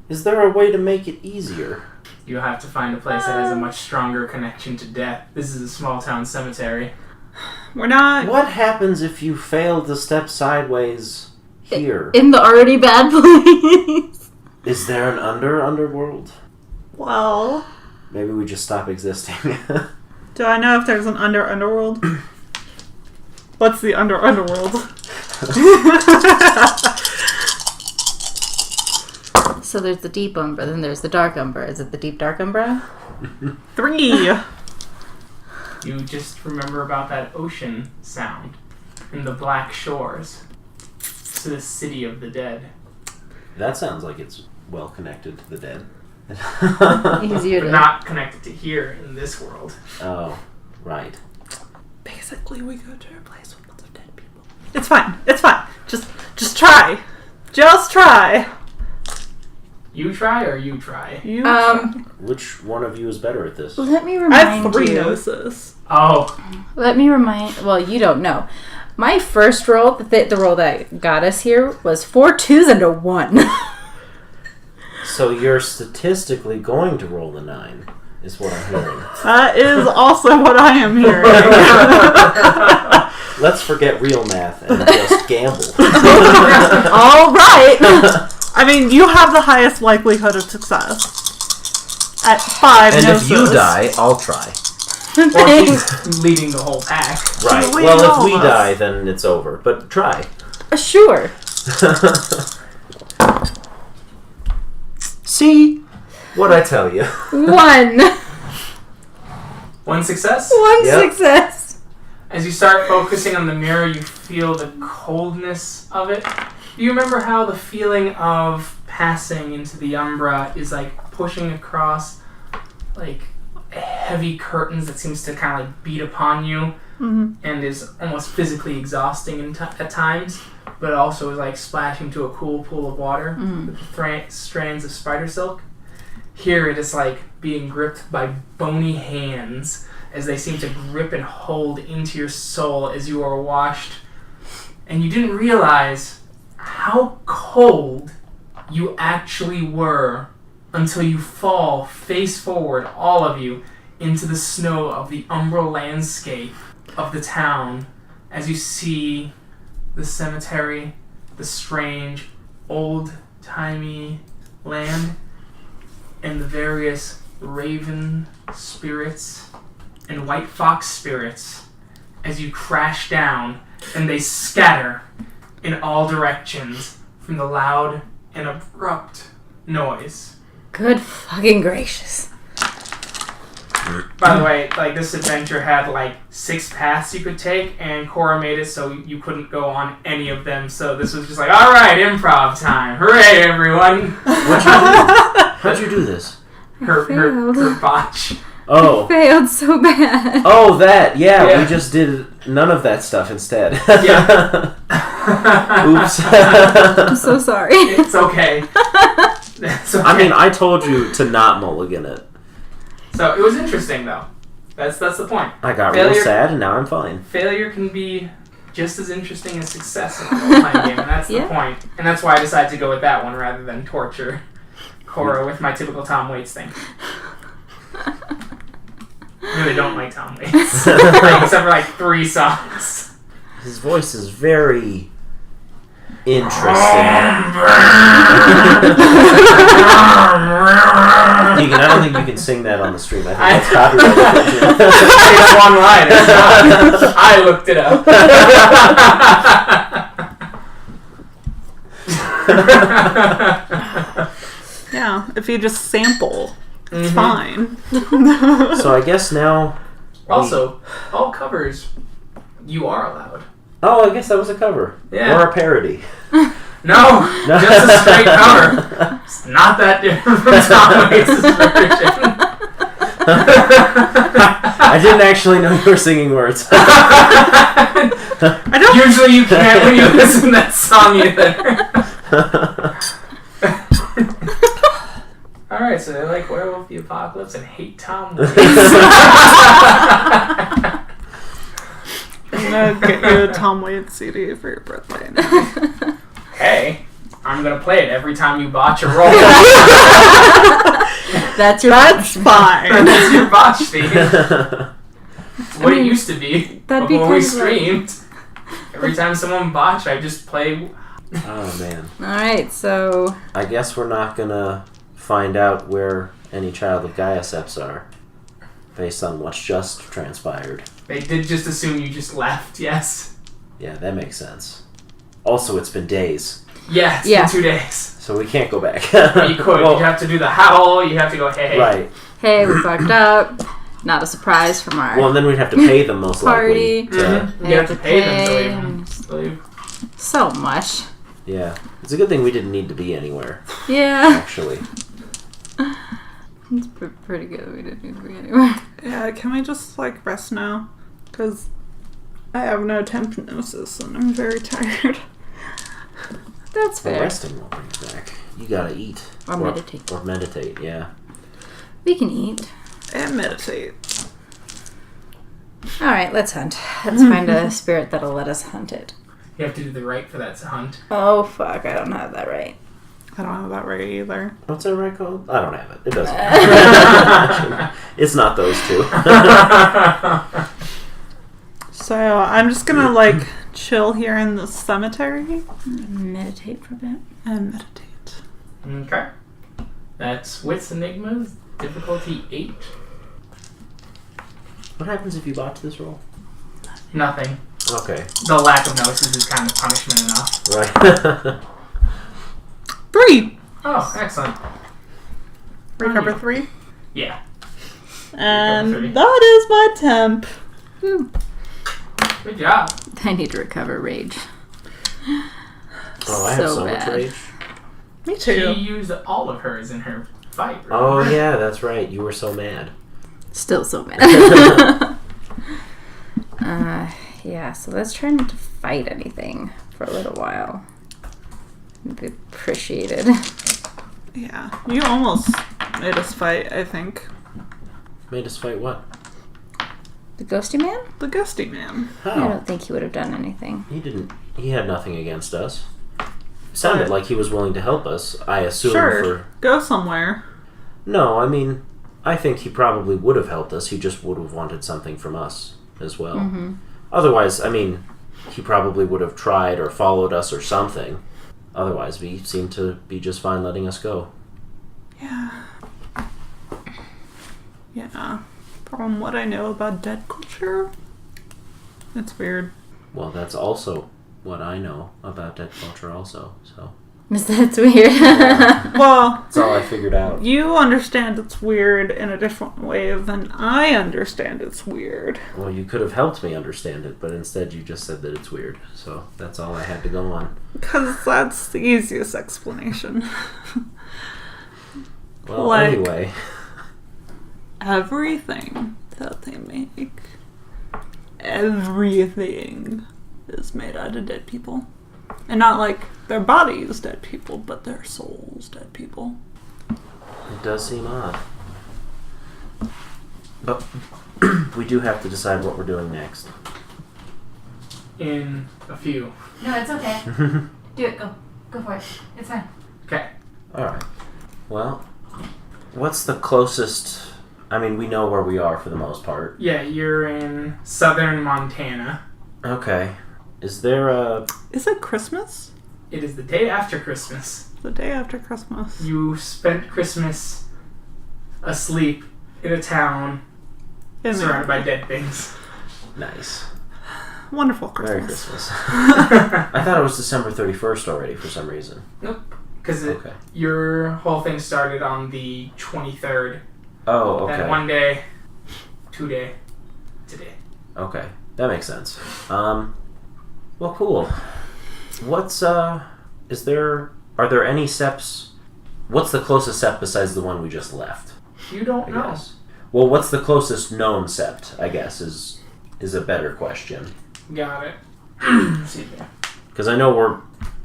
Is there a way to make it easier? You'll have to find a place that has a much stronger connection to death. This is a small town cemetery. We're not. What happens if you fail to step sideways here? In the already bad place. Is there an underworld? Well, Maybe we just stop existing. do I know if there's an underworld? What's the underworld? So there's the deep umbra, then there's the dark umbra. Is it the deep dark umbra? 3. You just remember about that ocean sound and the black shores to the city of the dead. That sounds like it's well connected to the dead. Easier But to... not connected to here in this world. Oh, right. Basically, we go to a place with lots of dead people. It's fine. It's fine. Just try. Just try. You try or you try? You Which one of you is better at this? Let me I remind have 3 you. noses. Oh, Let me remind... Well, you don't know. My first roll, the roll that got us here, was 4 2s and a 1. So you're statistically going to roll the 9, is what I'm hearing. That is also what I am hearing. Let's forget real math and just gamble. All right. I mean, you have the highest likelihood of success. At 5 And noses. if you die, I'll try. or he's leading the whole pack. Right. Should we Well, if roll we this? die, then it's over. But try. Sure. See? What'd I tell you? 1. One success. 1 Yep. success. As you start focusing on the mirror, you feel the coldness of it. Do you remember how the feeling of passing into the umbra is like pushing across like heavy curtains that seems to kind of like beat upon you and is almost physically exhausting at times, but also is like splashing to a cool pool of water with strands of spider silk? Here it is like being gripped by bony hands as they seem to grip and hold into your soul as you are washed. And you didn't realize how cold you actually were until you fall face forward, all of you, into the snow of the umbral landscape of the town as you see the cemetery, the strange, old-timey land, and the various raven spirits and white fox spirits as you crash down and they scatter in all directions from the loud and abrupt noise. Good fucking gracious. By the way, like this adventure had like 6 paths you could take, and Cora made it so you couldn't go on any of them. So this was just like, all right, improv time! Hooray, everyone! How'd you do this? Her botch. Oh. Failed so bad. Oh, that. Yeah, Yeah. we just did none of that stuff instead. Yeah. Oops. I'm so sorry. It's okay. It's okay. I mean, I told you to not mulligan it. So it was interesting though. That's the point. I got real Failure- sad, and now I'm fine. Failure can be just as interesting as success in a role-playing game, and that's the point. And that's why I decided to go with that one rather than torture Cora with my typical Tom Waits thing. I really don't like Tom Waits. Like, except for like 3 songs. His voice is very interesting. Keegan, I don't think you can sing that on the stream. I think that's copyrighted. It's one line. It's not. I looked it up. Yeah, if you just sample, it's fine. So I guess now... Also, all covers you are allowed. Oh, I guess that was a cover. Yeah. Or a parody. No, just a straight cover. It's not that different from Tom Waits' version. I didn't actually know you were singing words. I don't. Usually you can't when you listen to that song either. Alright, so they like Werewolf the Apocalypse and hate Tom Waits. I'm gonna get you a Tom Waits CD for your birthday now. Hey, I'm gonna play it every time you botch a roll. That's fine. That's your botch theme. It's what it used to be that'd be before we kind of like- streamed. Every time someone botched, I just play. Oh, man. Alright, so... I guess we're not gonna find out where any child of Gaia Seps are, based on what's just transpired. They did just assume you just left, yes. Yeah, that makes sense. Also, it's been days, Yeah, it's been 2 days. so we can't go back. You could. Well, You have to do the howl. You have to go, hey. right. Hey, we fucked up. Not a surprise from our Well, and then we'd have to pay them most party. likely. To, You have to pay them to leave. So much. Yeah. It's a good thing we didn't need to be anywhere, Yeah. actually. It's pretty good. We didn't need to be anywhere. Yeah, can we just, like, rest now? Because I have no tempnosis and I'm very tired. That's Well, fair. resting won't bring you back. You gotta eat. Or meditate. Or meditate, yeah. We can eat. And meditate. Alright, let's hunt. Let's find a spirit that'll let us hunt it. You have to do the right for that hunt. Oh, fuck. I don't have that right. I don't have that right either. What's that right called? I don't have it. It doesn't matter. It's not those two. So I'm just gonna, like, chill here in the cemetery Meditate for a bit. and meditate. Okay. That's Wits Enigmas, difficulty 8. What happens if you botch this roll? Nothing. Okay. The lack of gnosis is kind of punishment enough. Right. 3! Oh, excellent. Recover Oh, 3. Yeah. And Recover 3. that is my temp. Good job. I need to recover rage. Oh, I have so much bad. rage. Me She too. used all of hers in her fight. Oh, yeah, that's right. You were so mad. Still so mad. Yeah, so let's try not to fight anything for a little while. It'd be appreciated. Yeah. You almost made us fight, I think. Made us fight what? The ghosty man? The ghosty man. I How? don't think he would have done anything. He didn't. He had nothing against us. Sounded like he was willing to help us. I assume Sure. for. Go somewhere. No, I mean, I think he probably would have helped us. He just would have wanted something from us as well. Mm-hmm. Otherwise, I mean, he probably would have tried or followed us or something. Otherwise, he seemed to be just fine letting us go. Yeah. Yeah. From what I know about dead culture, it's weird. Well, that's also what I know about dead culture also, so. That's weird. Well, That's all I figured out. you understand it's weird in a different way than I understand it's weird. Well, you could have helped me understand it, but instead you just said that it's weird. So that's all I had to go on. Because that's the easiest explanation. Well, Like- anyway. Everything that they make, everything is made out of dead people. And not like their bodies dead people, but their souls dead people. It does seem odd. But we do have to decide what we're doing next. In a few. No, it's okay. Do it. Go. Go for it. It's fine. Okay. Alright. Well, what's the closest... I mean, we know where we are for the most part. Yeah, you're in southern Montana. Okay. Is there a... Is it Christmas? It is the day after Christmas. The day after Christmas. You spent Christmas asleep in a town In surrounded by dead things. Nice. Wonderful Merry Christmas. Christmas. I thought it was December 31st already for some reason. Nope. Because Okay. your whole thing started on the 23rd. Oh, okay. Then one day, 2 day, today. Okay. That makes sense. Well, cool. What's, are there any seps? What's the closest sept besides the one we just left? You don't I know. guess. Well, what's the closest known sept, I guess, is a better question. Got it. Excuse me. Because I know we're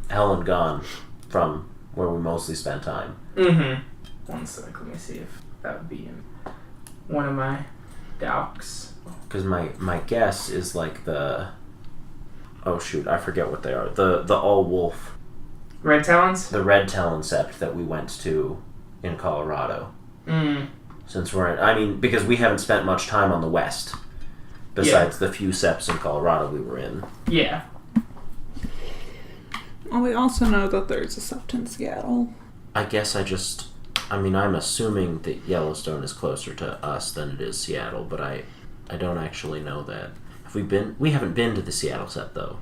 hell and gone from where we mostly spent time. Mm-hmm. One sec. Let me see if that would be in one of my docs. Because my guess is like the... Oh, shoot. I forget what they are. The all-wolf. Red Talons? The red talon sept that we went to in Colorado. Mm. Since because we haven't spent much time on the west. Besides the few septs in Colorado we were in. Yeah. Well, we also know that there's a sept in Seattle. I guess I'm assuming that Yellowstone is closer to us than it is Seattle, but I don't actually know that. We haven't been to the Seattle sept, though.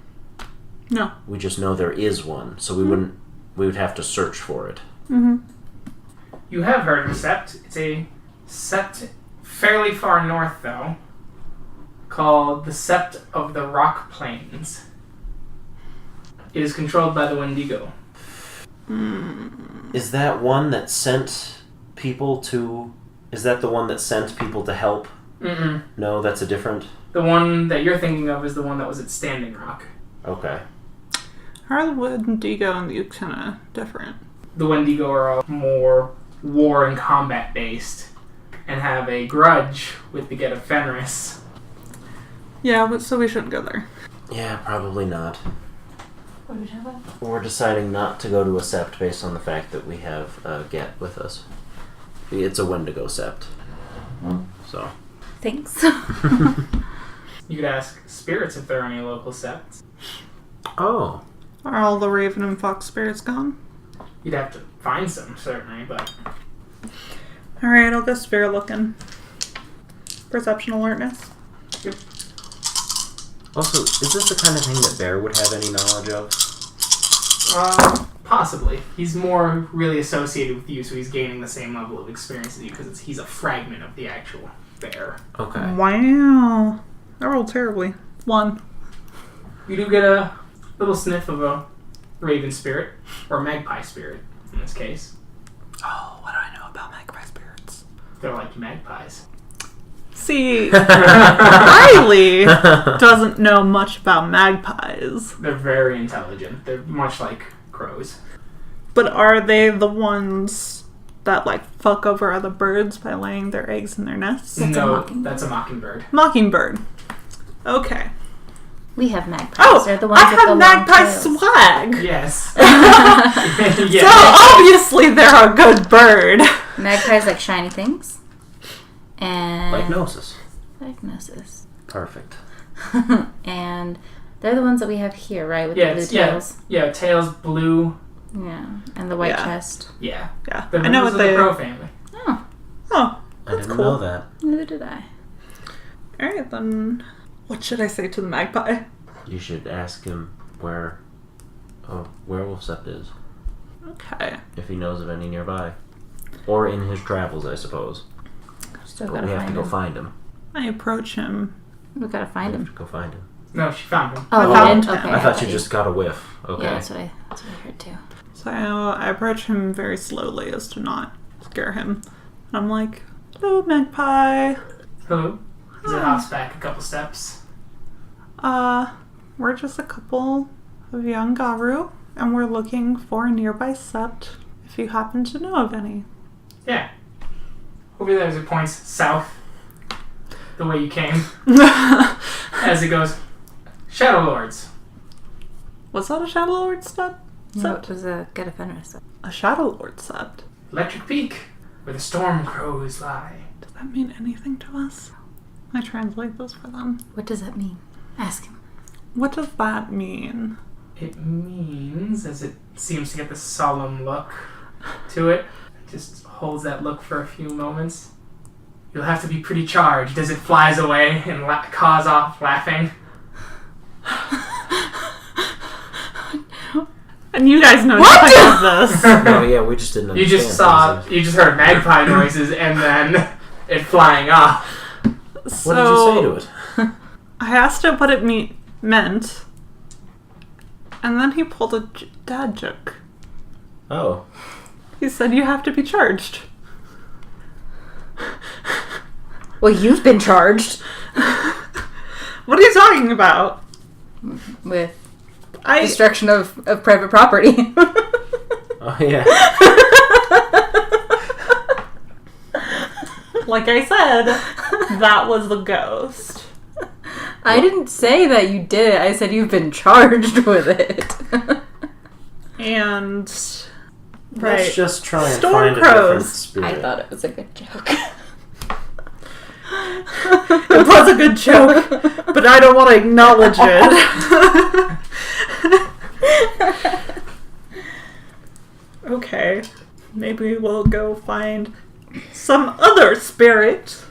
No. We just know there is one, so we would have to search for it. Mm-hmm. You have heard of a sept. It's a sept fairly far north, though, called the Sept of the Rock Plains. It is controlled by the Wendigo. Is that one that sent people to... Is that the one that sent people to help? Mm-mm. No, that's a different... The one that you're thinking of is the one that was at Standing Rock. Okay. How are the Wendigo and the kind of different? The Wendigo are all more war and combat based and have a grudge with the Get of Fenris. Yeah, but so we shouldn't go there. Yeah, probably not. What are we talking about? We're deciding not to go to a sept based on the fact that we have Get with us. It's a Wendigo sept. So. Thanks. You could ask spirits if there are any local septs. Oh. Are all the Raven and Fox spirits gone? You'd have to find some, certainly, but... Alright, I'll go spirit looking. Perception alertness. Yep. Also, is this the kind of thing that Bear would have any knowledge of? Possibly. He's more really associated with you, so he's gaining the same level of experience as you, because he's a fragment of the actual bear. Okay. Wow. I rolled terribly. 1. You do get a little sniff of a raven spirit, or magpie spirit, in this case. Oh, what do I know about magpie spirits? They're like magpies. See, Riley doesn't know much about magpies. They're very intelligent. They're much like crows. But are they the ones that, like, fuck over other birds by laying their eggs in their nests? That's a no, mockingbird. that's a mockingbird. Mockingbird. Okay. We have magpies. Oh, They're the ones I with the have long magpie tails. swag. Yes. So obviously they're a good bird. Magpies like shiny things. And Like Gnosis. Like Gnosis. Perfect. And they're the ones that we have here, right? With Yeah, the blue tails. Yeah, tails blue. Yeah. And the white Yeah. chest. Yeah. Yeah, They're I know members what of they... the crow family. Oh. Oh, I that's didn't cool. know that. Neither did I. Alright, then what should I say to the magpie? You should ask him where a werewolf sept is. Okay. If he knows of any nearby. Or in his travels, I suppose. Still But gotta we have to find go him. find him. I approach him. We gotta find We have him. to go find him. No, she found him. Oh, I we found did? him. Okay. I thought you you- just got a whiff. Okay. Yeah, that's what I heard too. So I approach him very slowly as to not scare him. And I'm like, hello, magpie. Hello. He hops back a couple steps. We're just a couple of young Garu, and we're looking for a nearby sept, if you happen to know of any. Yeah. Over there as it points south, the way you came. As it goes, Shadow Lords. Was that a Shadow Lord sept? No, it was a Get a Fenris. A Shadow Lord sept. Electric Peak, where the storm crows lie. Does that mean anything to us? I translate this for them. What does that mean? Ask him. What does that mean? It means, as it seems to get this solemn look to it, just holds that look for a few moments. You'll have to be pretty charged as it flies away and caws off laughing. And you guys know nothing of this. No, yeah, we just didn't You understand. you just heard magpie noises and then it flying off. What did you say to it? I asked it what it meant, and then he pulled a dad joke. Oh. He said you have to be charged. Well, you've been charged What are you talking about? with destruction of private property. Oh, yeah. Like I said, that was the ghost. I didn't say that you did it. I said you've been charged with it. And Let's just try and Storm find a different crows. spirit. I thought it was a good joke. it was a good joke, but I don't want to acknowledge it. Okay, maybe we'll go find some other spirit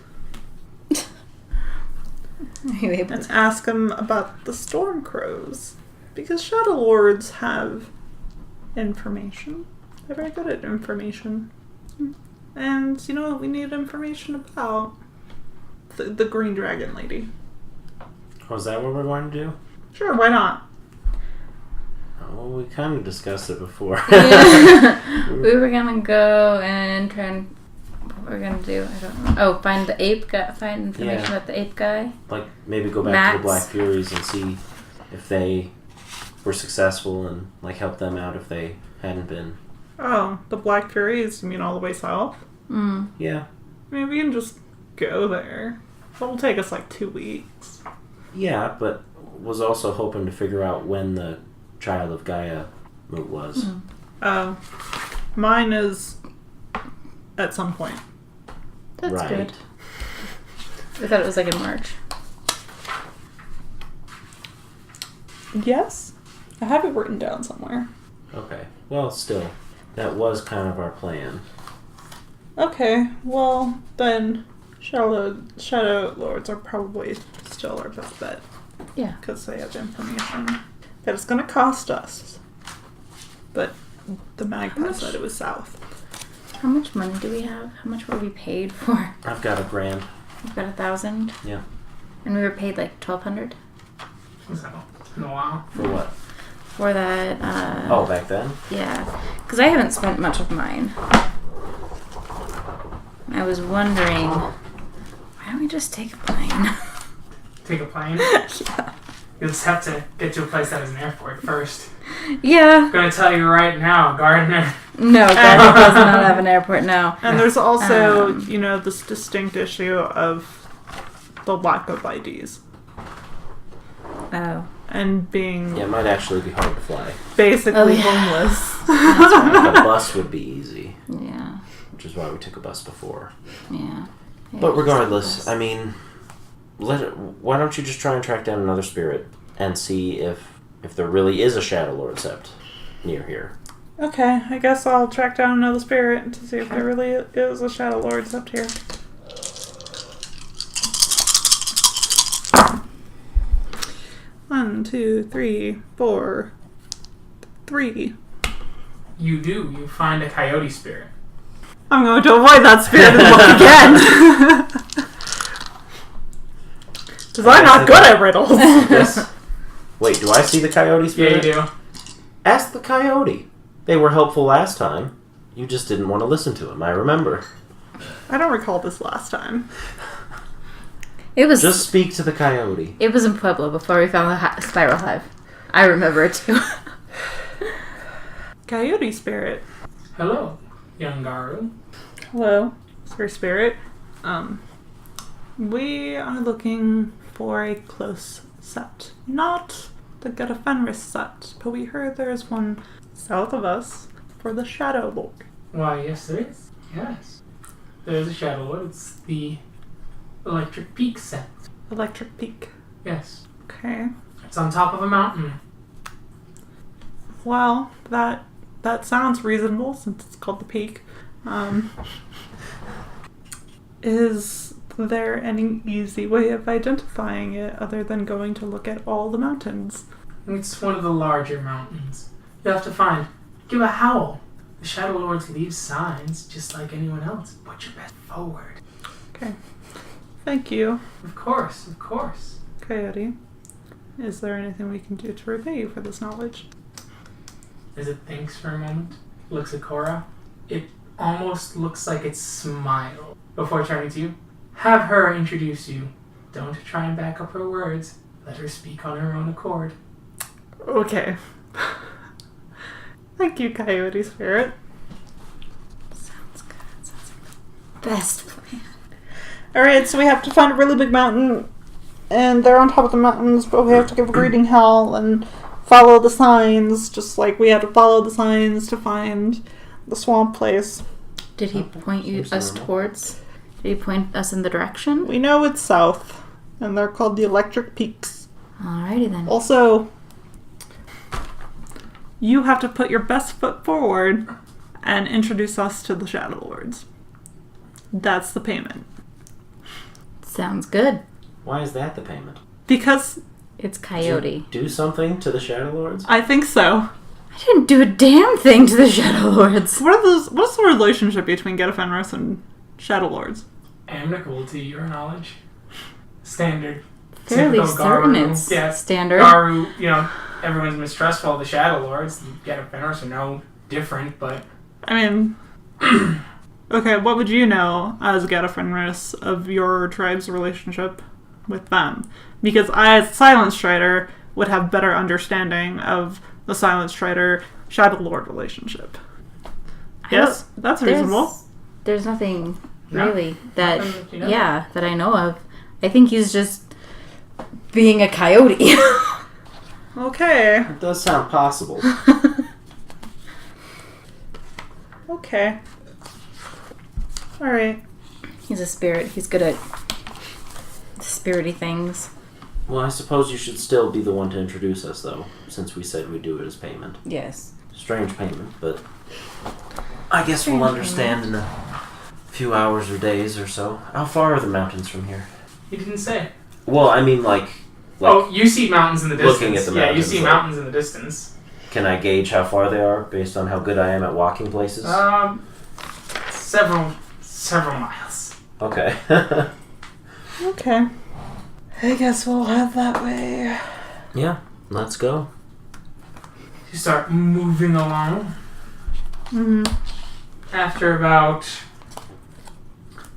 and ask him about the storm crows. Because Shadow Lords have information. They're very good at information. And you know what we need information about? The Green Dragon Lady. Oh, is that what we're going to do? Sure, why not? Oh, well, we kind of discussed it before. Yeah. We were gonna go and try and... What we're gonna do? I don't know. Oh, find the ape guy. Find information about the ape guy. Like, maybe go back to the Black Furies and see if they were successful and, like, help them out if they hadn't been. Oh, the Black Furies, you mean all the way south? Yeah. I mean, we can just go there. It'll take us like 2 weeks. Yeah, but was also hoping to figure out when the Child of Gaia moot was. Mine is at some point. That's right. good. I thought it was like in March. Yes? I have it written down somewhere. Okay. Well, still, that was kind of our plan. Okay, well, then Shadow Lords are probably still our best bet. Yeah. Because they have information that it's going to cost us. But the magpie said it was south. How much money do we have? How much were we paid for? I've got $1,000. We've got 1,000. Yeah. And we were paid like 1,200 So, it's been a while. For what? for that. Oh, back then? Yeah, because I haven't spent much of mine. I was wondering, why don't we just take a plane? Take a plane? Yeah. You'll just have to get to a place that has an airport first. Yeah. I'm gonna tell you right now, Gardner. No, Gardner does not have an airport now. And there's also, this distinct issue of the lack of IDs. Oh. And being Yeah, it might actually be hard to fly. basically homeless. That's right. A bus would be easy, Yeah. which is why we took a bus before. Yeah. But regardless, I mean, why don't you just try and track down another spirit and see if there really is a Shadow Lord Sept near here. Okay, I guess I'll track down another spirit to see if there really is a Shadow Lord up here. One, 2, 3, 4, 3. You do. You find a coyote spirit. I'm going to avoid that spirit and look again. Because I'm not good at riddles. Yes. Wait, do I see the coyote Yeah, spirit? you do. Ask the coyote. They were helpful last time. You just didn't want to listen to him, I remember. I don't recall this last time. It was Just speak to the coyote. It was in Pueblo before we found the spiral hive. I remember it too. Coyote spirit. Hello, young Garu. Hello, Sir Spirit. We are looking for a close Sept. Not the Get a Fenris Sept, but we heard there is one south of us for the Shadow Lord. Why, yes, there is. Yes. There's a Shadow Lord. It's the Electric Peak set. Electric Peak. Yes. Okay. It's on top of a mountain. Well, that sounds reasonable since it's called the Peak. Is there any easy way of identifying it other than going to look at all the mountains? It's one of the larger mountains. You have to give a howl. The Shadow Lords leave signs just like anyone else. Put your best forward. Okay. Thank you, Of course, of course. Coyote. Is there anything we can do to repay you for this knowledge? As it thinks for a moment, looks at Cora. It almost looks like it smiled before turning to you. Have her introduce you. Don't try and back up her words. Let her speak on her own accord. Okay. Thank you, Coyote Spirit. Sounds good. Sounds like the best plan. Alright, so we have to find a really big mountain, and they're on top of the mountains, but we have to give a greeting howl and follow the signs, just like we had to follow the signs to find the swamp place. Did he point Seems us normal. towards? Did he point us in the direction? We know it's south, and they're called the Electric Peaks. Alrighty then. Also, you have to put your best foot forward and introduce us to the Shadow Lords. That's the payment. Sounds good. Why is that the payment? Because It's Did Coyote. you do something to the Shadow Lords? I think so. I didn't do a damn thing to the Shadow Lords. What's the relationship between Get Fenris and Shadow Lords? Amicable to your knowledge. Standard. Fairly Typical certain Garu. it's Yeah, standard. Garu, everyone's mistrustful of the Shadow Lords. Get Fenris are no different, but... I mean... Okay, what would you know as Get Fenris of your tribe's relationship with them? Because I, as Silent Strider, would have better understanding of the Silent Strider Shadow Lord relationship. Yes, that's reasonable. There's nothing No? really that, Nothing that you know that I know of. I think he's just being a coyote. Okay. It does sound possible. Okay. Alright. He's a spirit. He's good at spirity things. Well, I suppose you should still be the one to introduce us, though, since we said we'd do it as payment. Yes. Strange payment, but I guess Strange we'll understand in a few hours or days or so. How far are the mountains from here? He didn't say. Well, I mean, like Oh, you see mountains in the distance. looking at the Yeah, you mountains, see like- mountains in the distance. can I gauge how far they are based on how good I am at walking places? Several miles. Okay. Okay. I guess we'll head that way. Yeah, let's go. You start moving along. Mm-hmm. After about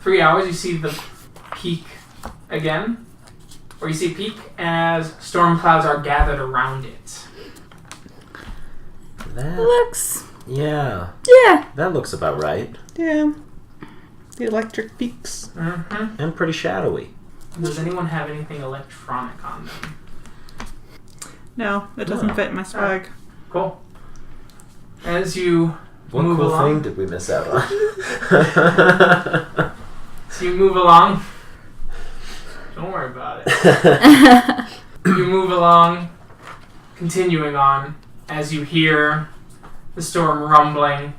3 hours, you see the peak again. Or you see peak as storm clouds are gathered around it. That, Looks. yeah, Yeah. that looks about right. Yeah. The electric peaks. Mm-hmm. And pretty shadowy. Does anyone have anything electronic on them? No, it doesn't No. fit in my swag. Cool. As you What move cool along, thing did we miss out on? so you move along. Don't worry about it. You move along, continuing on, as you hear the storm rumbling,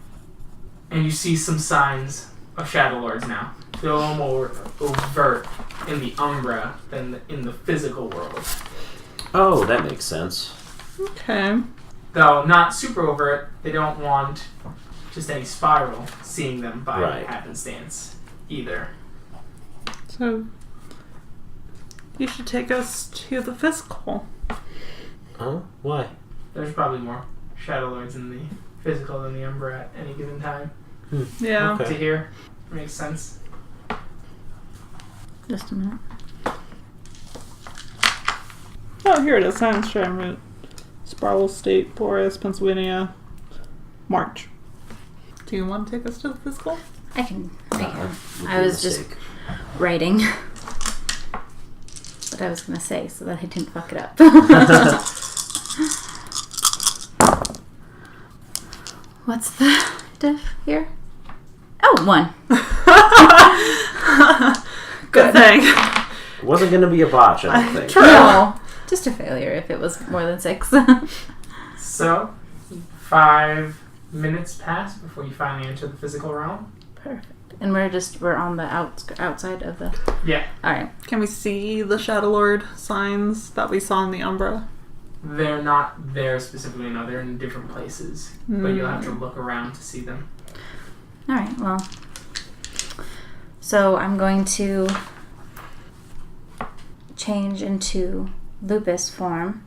and you see some signs of Shadow Lords now. They're a little more overt in the Umbra than in the physical world. Oh, that makes sense. Okay. Though not super overt, they don't want just any spiral seeing them by Right. happenstance either. So, you should take us to the physical. Oh, why? There's probably more Shadow Lords in the physical than the Umbra at any given time. Yeah. Okay. To hear. Makes sense. Just a minute. Oh, here it is. Silent Strider Route. Sparrow State, Boreas, Pennsylvania. March. Do you want to take us to the physical? I can. Would I be a was just mistake. writing what I was going to say so that I didn't fuck it up. What's the diff here? Oh, 1. Good thing. It wasn't going to be a botch, I don't think. True. No, just a failure if it was more than 6. So, 5 minutes pass before you finally enter the physical realm. Perfect. And we're on the outside of the... Yeah. Alright. Can we see the Shadow Lord signs that we saw in the Umbra? They're not there specifically, no, they're in different places. But you'll have to look around to see them. Alright, well. So I'm going to change into lupus form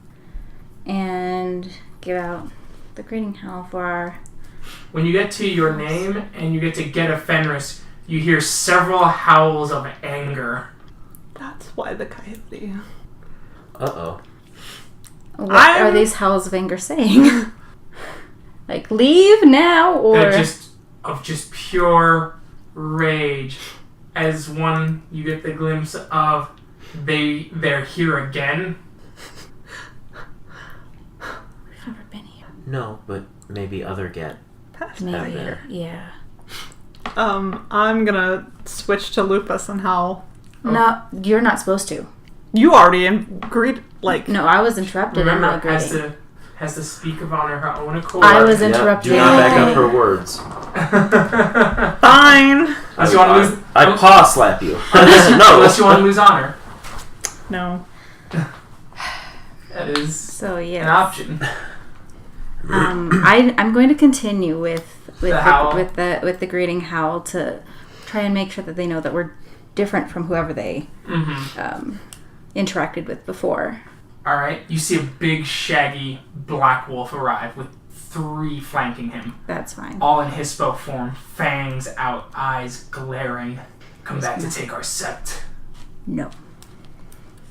and give out the greeting howl for our... When you get to your name and you get to get a Fenris, you hear several howls of anger. That's why the coyote. Uh-oh. What are these howls of anger saying? Like, leave now, or... They're just pure rage. As one, you get the glimpse of they're here again. We've never been here. No, but maybe other get. Maybe, there. yeah. I'm gonna switch to lupus and howl. No, you're not supposed to. You already agreed, like... No, I was interrupted in my Remember, greeting. has to speak of on her own accord. I was Yeah, interrupted. do not back up her words. Fine! Unless you want to lose... I paw slap you. Unless No. you want to lose honor. No. That is So an yeah. option. I'm going to continue with The howl. with the greeting howl to try and make sure that they know that we're different from whoever they interacted with before. All right. You see a big, shaggy black wolf arrive with 3 flanking him, That's fine. all in hippo form, fangs out, eyes glaring. Come back to take our sept. No.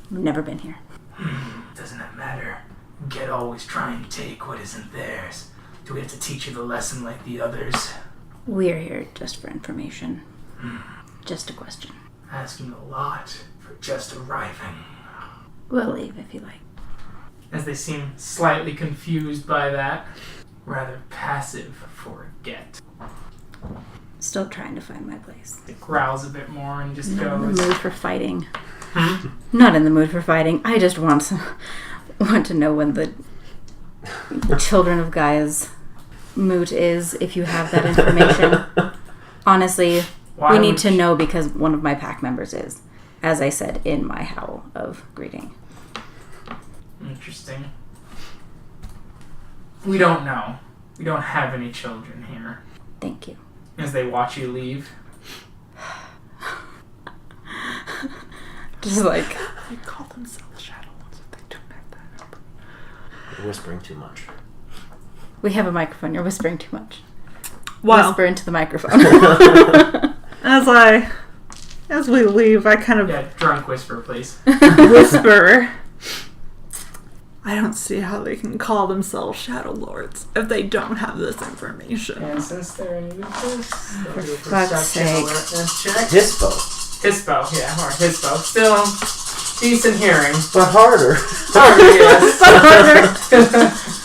We've never been here. Doesn't that matter? Get always try and take what isn't theirs. Do we have to teach you the lesson like the others? We're here just for information. Just a question. Asking a lot for just arriving. We'll leave if you like. As they seem slightly confused by that. Rather passive for a get. Still trying to find my place. It growls a bit more and just Not in goes. the mood for fighting. Hmm? Not in the mood for fighting. I just want to know when the Children of Gaia's moot is, if you have that information. Honestly, Why we need would to you- know because one of my pack members is, as I said in my howl of greeting. Interesting. We don't know. We don't have any children here. Thank you. As they watch you leave. Just like, They call themselves Shadow Ones if they don't have that. You're whispering too much. we have a microphone. You're whispering too much. Well, Whisper into the microphone. as we leave, I kind of Yeah, drunk whisper, please. whisper. I don't see how they can call themselves Shadow Lords if they don't have this information. And since they're in Lucas, they'll do a fuck's perception sake. alertness check. Hispo. Hispo, yeah, or Hispo. Still decent hearing. But harder. Harder, yes.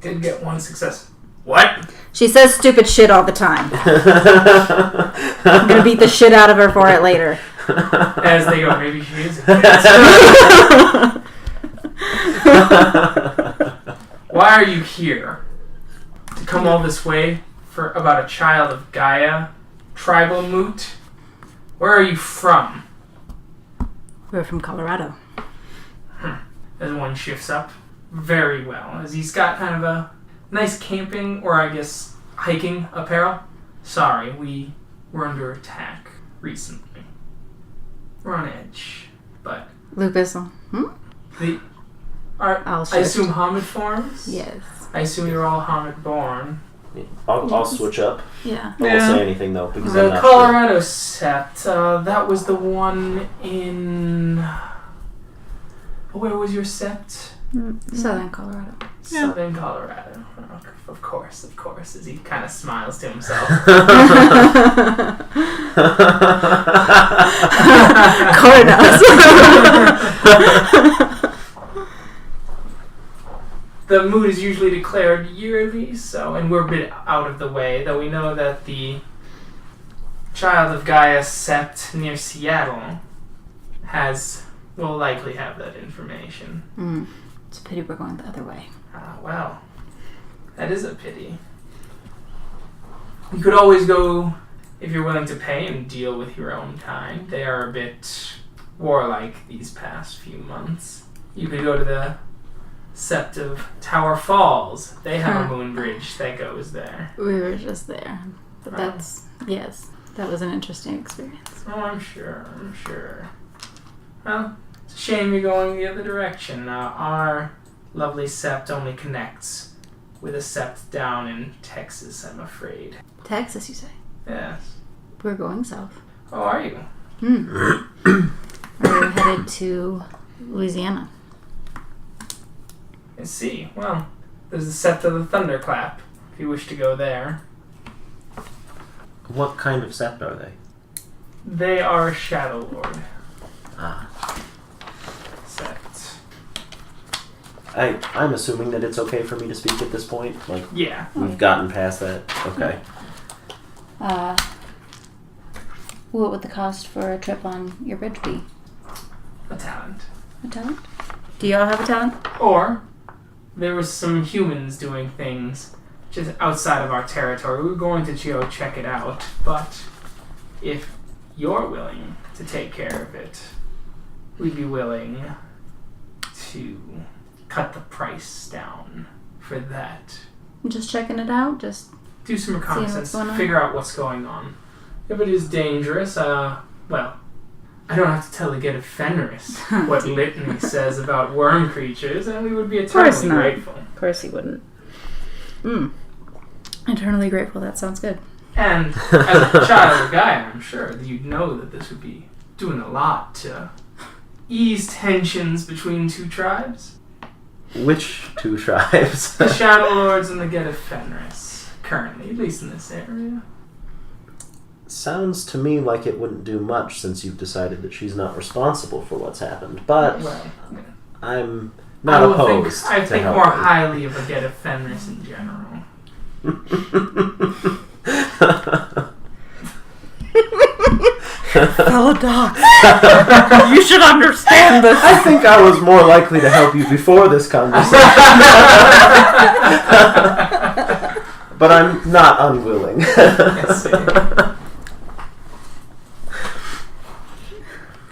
Did get 1 success. What? She says stupid shit all the time. I'm gonna beat the shit out of her for it later. As they go, maybe she is. Why are you here? To come all this way for about a child of Gaia? Tribal moot? Where are you from? We're from Colorado. As one shifts up. Very well. As he's got kind of a nice camping, or I guess hiking apparel. Sorry, we were under attack recently. We're on edge. But Lucas. the are I'll I shift. assume Hamid forms? Yes. I assume you're all Hamid born. I'll switch up. Yeah. I won't say anything though because I'm The not Colorado Sept, that was the one in... Where was your Sept? Southern Colorado. Yeah. Southern Colorado. Of course, as he kind of smiles to himself. Cora knows. The mood is usually declared yearly, so, and we're a bit out of the way, though we know that the Child of Gaia Sept near Seattle will likely have that information. It's a pity we're going the other way. Well, that is a pity. You could always go, if you're willing to pay, and deal with your own kind. They are a bit warlike these past few months. You could go to the Sept of Tower Falls. They have a moon bridge that goes there. We were just there. But Wow. yes, that was an interesting experience. Oh, I'm sure. Well, it's a shame you're going the other direction. Our lovely Sept only connects with a Sept down in Texas, I'm afraid. Texas, you say? Yes. We're going south. Oh, are you? We're headed to Louisiana. I see. Well, there's the Sept of the Thunderclap, if you wish to go there. What kind of sept are they? They are Shadow Lord. Sept. I'm assuming that it's okay for me to speak at this point. Like Yeah. we've gotten past that. Okay. What would the cost for a trip on your bridge be? A talent. A talent? Do y'all have a talent? Or, there was some humans doing things just outside of our territory. We were going to go check it out, but if you're willing to take care of it, we'd be willing to cut the price down for that. Just checking it out. Just do some reconnaissance, going on. figure out what's going on. If it is dangerous, well, I don't have to tell the Get of Fenris what Litany says about worm creatures, and we would be eternally grateful. Of course he wouldn't. Eternally grateful. That sounds good. And as a child of Gaia, I'm sure that you'd know that this would be doing a lot to ease tensions between two tribes. Which two tribes? The Shadow Lords and the Get of Fenris, currently, at least in this area. Sounds to me like it wouldn't do much since you've decided that she's not responsible for what's happened. But I'm not opposed. I think more highly of a Get of Fenris in general. Fellow doc, you should understand this. I think I was more likely to help you before this conversation. But I'm not unwilling.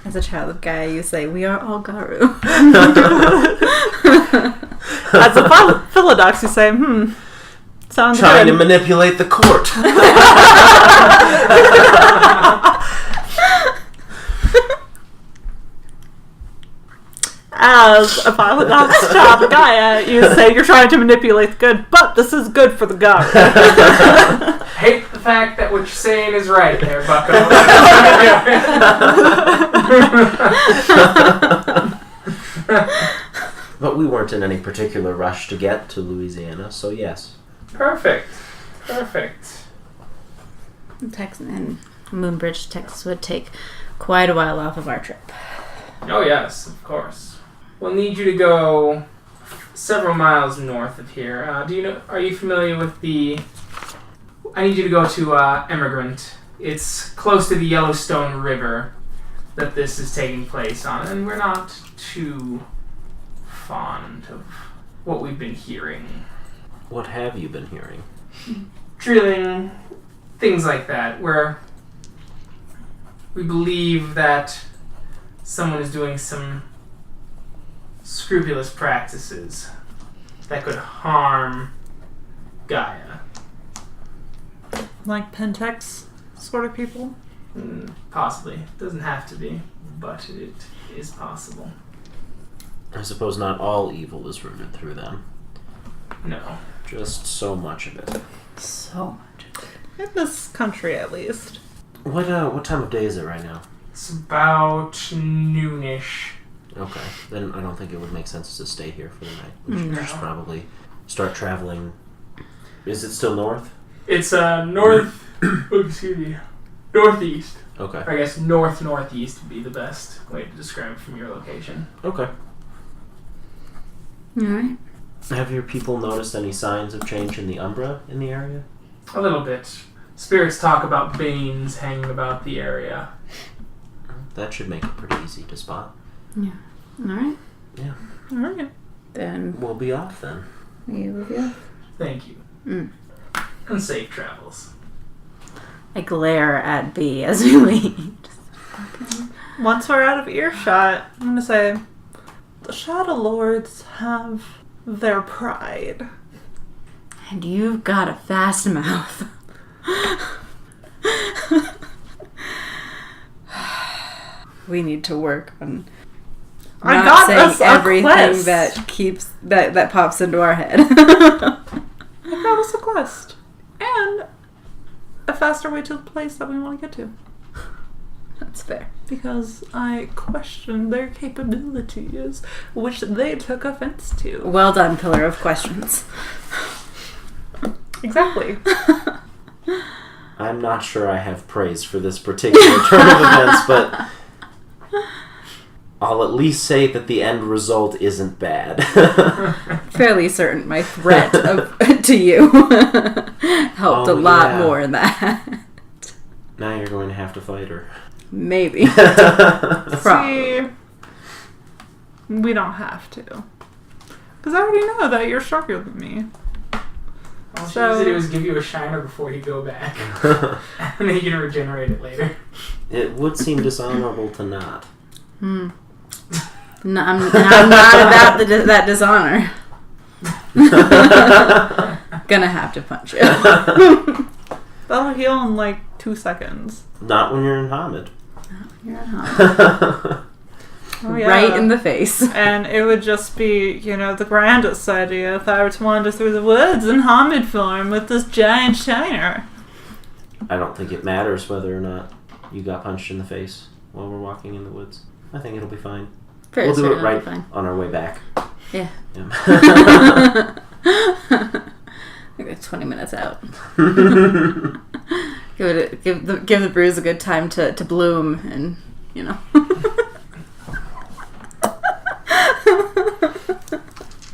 As a child of Gaia, you say, we are all Garu. As a Philodox, you say, sounds Trying good. to manipulate the court. As a Philodox child of Gaia, you say you're trying to manipulate the good, but this is good for the god. Hate the fact that what you're saying is right there, Bucko. But we weren't in any particular rush to get to Louisiana, so yes. Perfect. Texas and Moonbridge, Texas would take quite a while off of our trip. Oh yes, of course. We'll need you to go several miles north of here. Are you familiar with the... I need you to go to Emigrant. It's close to the Yellowstone River that this is taking place on, and we're not too fond of what we've been hearing. What have you been hearing? Drilling, things like that, where we believe that someone is doing some scrupulous practices that could harm Gaia. Like Pentex sort of people? Possibly. Doesn't have to be, but it is possible. I suppose not all evil is rooted through them. No. Just so much of it. So much. In this country, at least. What time of day is it right now? It's about noonish. Okay, then I don't think it would make sense to stay here for the night. We should just probably start traveling. Is it still north? It's north. Northeast. Okay. Or I guess northeast would be the best way to describe it from your location. Okay. Alright. Have your people noticed any signs of change in the Umbra in the area? A little bit. Spirits talk about banes hanging about the area. That should make it pretty easy to spot. Yeah. Alright. Yeah. Alright. Then We'll be off then. we will be off. Thank you. And safe travels. I glare at B as we leave. Once we're out of earshot, I'm going to say, the Shadow Lords have their pride. And you've got a fast mouth. We need to work on I not got saying us a everything quest. that pops into our head. I got us a quest. And a faster way to the place that we want to get to. That's fair. Because I questioned their capabilities, which they took offense to. Well done, Pillar of Questions. Exactly. I'm not sure I have praise for this particular turn of events, but I'll at least say that the end result isn't bad. Fairly certain my threat to you helped a lot more in that. Now you're going to have to fight her. Maybe. Probably. See, we don't have to. Because I already know that you're stronger than me. All she needs to do is give you a shiner before you go back. And then you can regenerate it later. It would seem dishonorable to not. No, I'm not about that dishonor. Gonna have to punch you. That'll heal in like 2 seconds. Not when you're in Hamid. You're at home. Oh, yeah. Right in the face. And it would just be, the grandest idea if I were to wander through the woods in Hamid form with this giant shiner. I don't think it matters whether or not you got punched in the face while we're walking in the woods. I think it'll be fine. We'll do it right on our way back. Yeah. Like 20 minutes out. give the bruise a good time to bloom, and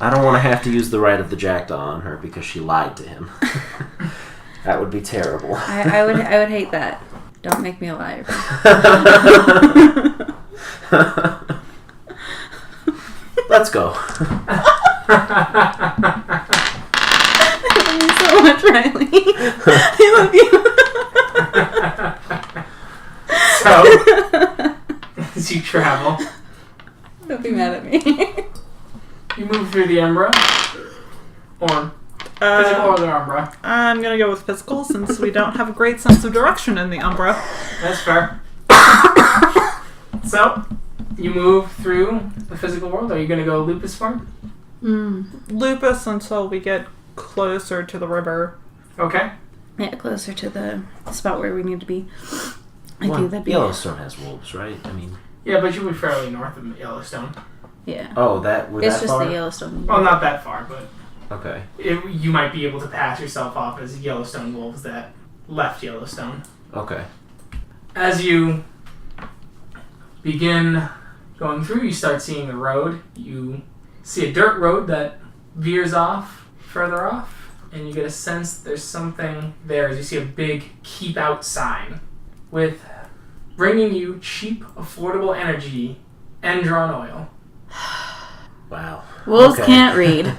I don't want to have to use the right of the jackdaw on her because she lied to him. That would be terrible. I would hate that. Don't make me a liar. Let's go. I love you so much, Riley. I love you. So, as you travel, Don't be mad at me. you move through the Umbra, or physical or the Umbra. I'm gonna go with physical since we don't have a great sense of direction in the Umbra. That's fair. So, you move through the physical world. Are you going to go lupus form? Lupus until we get closer to the river. Okay. Yeah, closer to the spot where we need to be. I Well, think that'd be Yellowstone has wolves, right? I mean... Yeah, but you would be fairly north of Yellowstone. Yeah. Oh, It's that just far? the Yellowstone. Well, not that far, but Okay. you might be able to pass yourself off as Yellowstone wolves that left Yellowstone. Okay. As you begin going through, you start seeing the road. You see a dirt road that veers off further off, and you get a sense there's something there as you see a big keep out sign with bringing you cheap, affordable energy and drawn oil. Wow. Wolves Okay. can't read.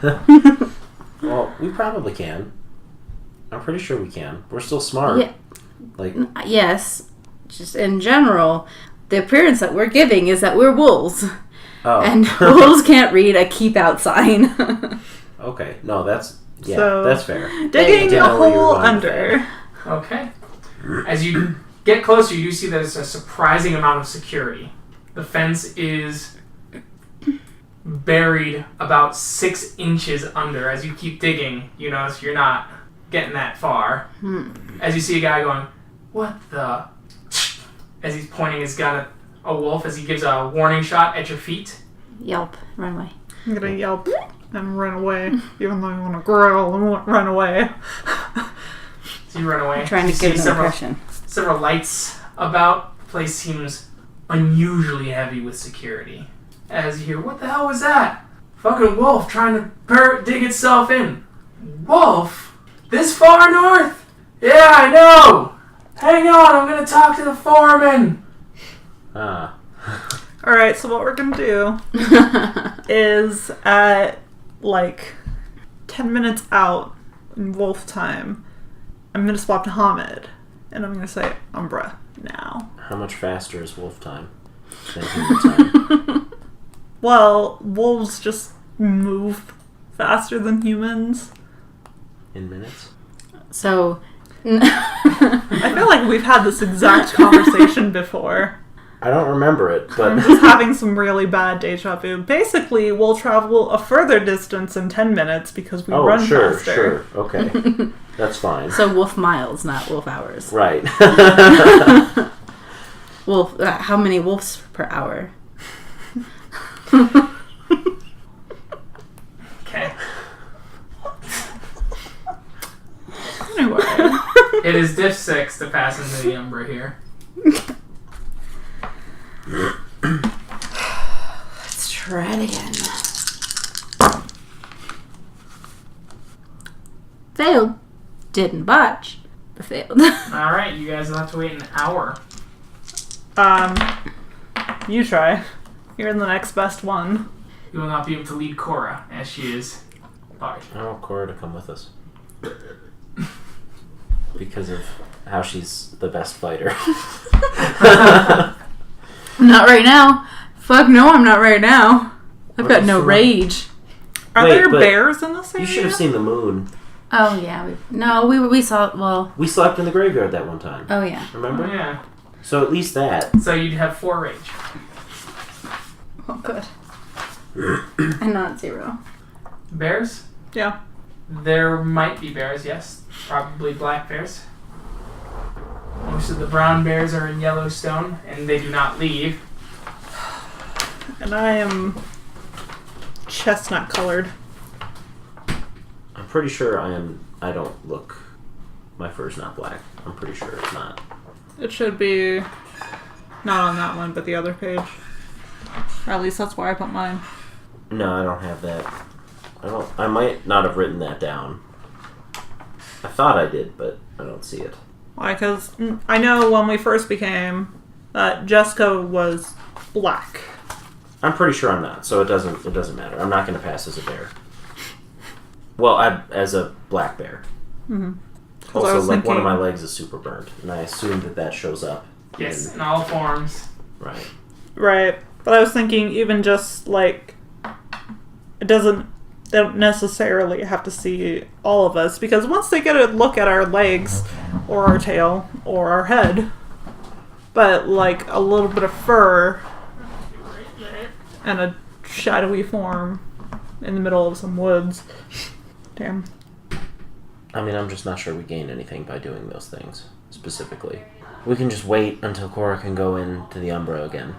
Well, we probably can. I'm pretty sure we can. We're still smart. Yeah. Like, Yes. Just in general, the appearance that we're giving is that we're wolves. oh. And wolves can't read a keep out sign. Okay. No, that's So- that's fair. Digging Yeah, a where you're hole going with under. Okay. As you get closer, you do see there's a surprising amount of security. The fence is buried about 6 inches under. As you keep digging, you notice you're not getting that far. As you see a guy going, "What the?" As he's pointing his gun at a wolf as he gives a warning shot at your feet. Yelp. Run away. I'm gonna yelp and run away, even though I want to growl and run away. So you run away. I'm trying to You give see an impression. several lights about. The place seems unusually heavy with security. As you hear, "What the hell was that? Fucking wolf trying to dig itself in." Wolf? This far north? Yeah, I know! Hang on, I'm gonna talk to the foreman! Ah. Alright, so what we're gonna do is at like 10 minutes out in wolf time, I'm gonna swap to Hamid and I'm gonna say Umbra now. How much faster is wolf time than human time? Well, wolves just move faster than humans. In minutes? So. I feel like we've had this exact conversation before. I don't remember it, but... I'm just having some really bad deja vu. Basically, we'll travel a further distance in 10 minutes because we run faster. Sure. Okay. That's fine. So wolf miles, not wolf hours. Right. Wolf. How many wolves per hour? Okay. Anyway. It is diff 6 to pass into the Umbra here. Let's try it again. Failed. Didn't botch. But failed. Alright, you guys will have to wait an hour. You try. You're the next best one. You will not be able to lead Cora, as she is large. I want Cora to come with us. Because of how she's the best fighter. Not right now. Fuck no, I'm not right now. I've What got is no wrong? rage. Are Wait, there but bears in this area? You should have seen the moon. Oh, yeah. We saw... Well... We slept in the graveyard that one time. Oh, yeah. Remember? Oh, yeah. So at least that. So you'd have 4 rage. Oh, good. And not 0. Bears? Yeah. There might be bears, yes. Probably black bears. Most of the brown bears are in Yellowstone, and they do not leave. And I am chestnut colored. I'm pretty sure I don't look... My fur's not black. I'm pretty sure it's not. It should be not on that one, but the other page. Or at least that's where I put mine. No, I don't have that. I might not have written that down. I thought I did, but I don't see it. Why? Because I know when we first became that Jessica was black. I'm pretty sure I'm not, so it doesn't matter. I'm not going to pass as a bear. Well, as a black bear. Mm-hmm. Also, like, one of my legs is super burnt, and I assume that shows up. Yes, in all forms. Right. Right. But I was thinking even just, like, they don't necessarily have to see all of us, because once they get a look at our legs, or our tail, or our head, but, like, a little bit of fur, and a shadowy form in the middle of some woods. Damn. I mean, I'm just not sure we gain anything by doing those things, specifically. We can just wait until Cora can go into the Umbra again.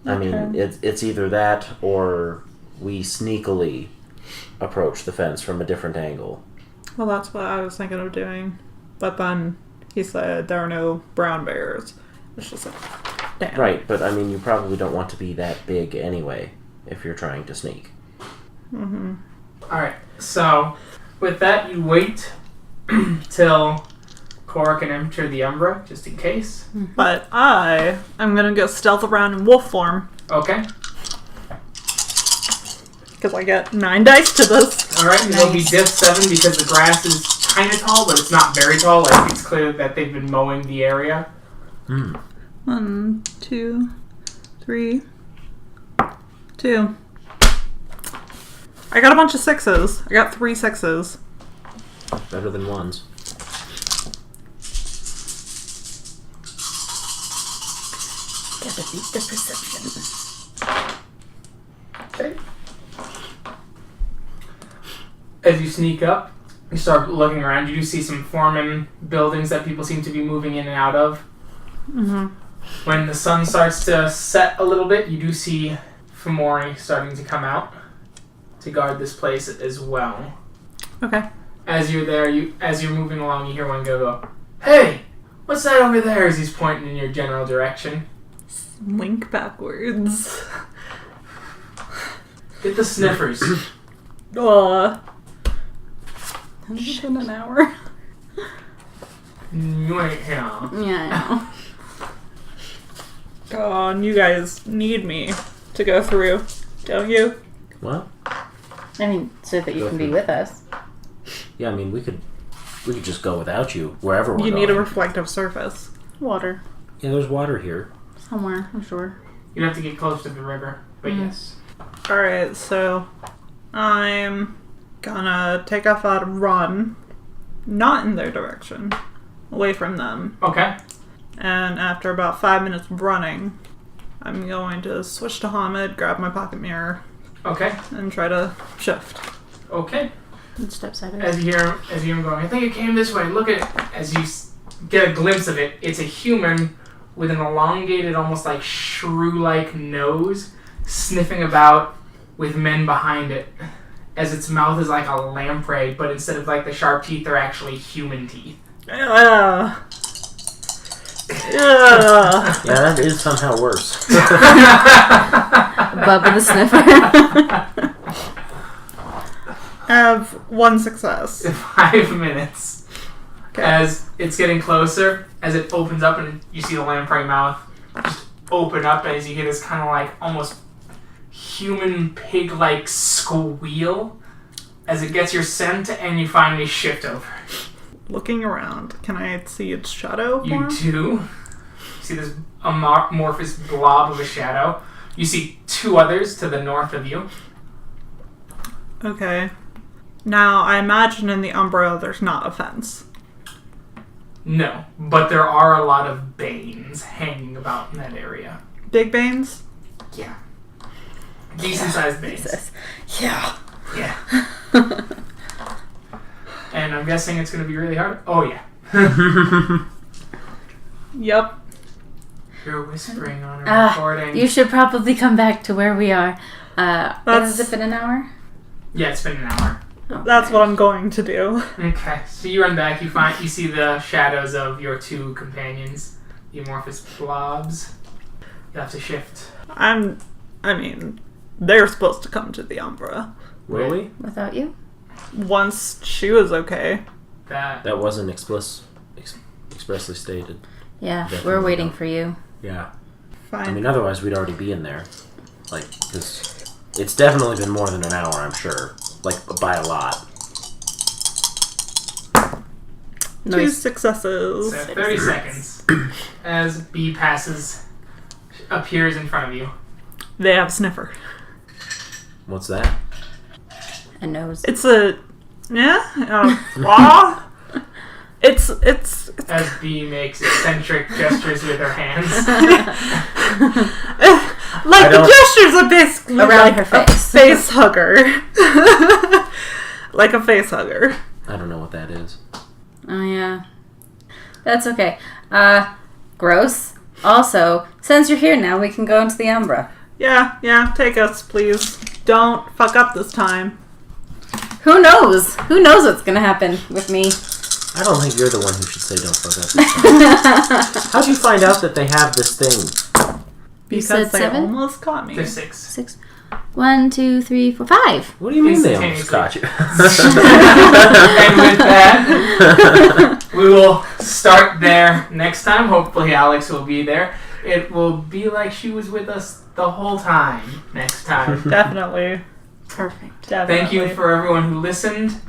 I mean, it's either that, or we sneakily approach the fence from a different angle. Well, that's what I was thinking of doing. But then he said there are no brown bears. It's just like, damn. Right, but I mean, you probably don't want to be that big anyway, if you're trying to sneak. Mm-hmm. Alright, so with that, you wait till Cora can enter the Umbra, just in case. But I am going to go stealth around in wolf form. Okay. Because I get 9 dice to this. Alright, and it'll be diff 7 because the grass is kind of tall, but it's not very tall. Like, it's clear that they've been mowing the area. 1, 2, 3, 2. I got a bunch of 6s. I got 3 6s. Better than ones. Gotta beat the perception. Okay. As you sneak up, you start looking around. You do see some foreman buildings that people seem to be moving in and out of. Mm-hmm. When the sun starts to set a little bit, you do see Fomori starting to come out to guard this place as well. Okay. As you're there, as you're moving along, you hear one go, "Hey, what's that over there?" As he's pointing in your general direction. Link backwards. Get the sniffers. Has it been an hour? Wait, yeah. Yeah, I know. God, you guys need me to go through, don't you? What? I mean, so that you can be with us. Yeah, I mean, we could just go without you, wherever we're You going. need a reflective surface. Water. Yeah, there's water here. Somewhere, I'm sure. You'd have to get close to the river, but yes. Alright, so I'm gonna take off a run, not in their direction, away from them. Okay. And after about 5 minutes of running, I'm going to switch to Hamid, grab my pocket mirror, Okay. and try to shift. Okay. And step sideways. As you hear him going, "I think it came this way. Look at it." As you get a glimpse of it, it's a human with an elongated, almost like shrew-like nose, sniffing about with men behind it. As its mouth is like a lamprey, but instead of like the sharp teeth, they're actually human teeth. Yeah. Yeah, that is somehow worse. Bubba the sniffer. I have 1 success. 5 minutes. Okay. As it's getting closer, as it opens up and you see the lamprey mouth just open up as you get this kind of like almost human pig-like squeal as it gets your scent and you finally shift over. Looking around, can I see its shadow You form? do see this amorphous blob of a shadow You see 2 others to the north of you. Okay. Now, I imagine in the Umbra there's not a fence. No, but there are a lot of banes hanging about in that area. Big Banes? Yeah. Decent-sized banes. Jesus. Yeah. Yeah. And I'm guessing it's going to be really hard. Oh, yeah. Yep. You're whispering on a recording. You should probably come back to where we are. Has it been an hour? Yeah, it's been an hour. That's what I'm going to do. Okay, so you run back. You see the shadows of your 2 companions, the amorphous blobs. You have to shift. I mean, they're supposed to come to the Umbra. Will we? Without you? Once she was okay. That wasn't expressly stated. Yeah, Definitely we're waiting not. for you. Yeah. Fine. I mean, otherwise we'd already be in there. Like, because it's definitely been more than an hour, I'm sure. Like, by a lot. 2 successes. So 30 seconds as B appears in front of you. They have Sniffer. What's that? A nose. It's a... Yeah? Claw? It's As B makes eccentric gestures with her hands. like the gestures are basically Around like her a face. face hugger. Like a face hugger. I don't know what that is. Oh, yeah. That's okay. Gross. Also, since you're here now, we can go into the Umbra. Yeah, take us, please. Don't fuck up this time. Who knows? Who knows what's gonna happen with me? I don't think you're the one who should say don't fuck up. How'd you find out that they have this thing? You Because said they 7? almost caught me. There's 6. 6. 1, 2, 3, 4, 5. What do you mean they almost Instantaneously. caught you? And with that, we will start there next time. Hopefully Alex will be there. It will be like she was with us the whole time next time. Definitely. Perfect. Thank you for everyone who listened.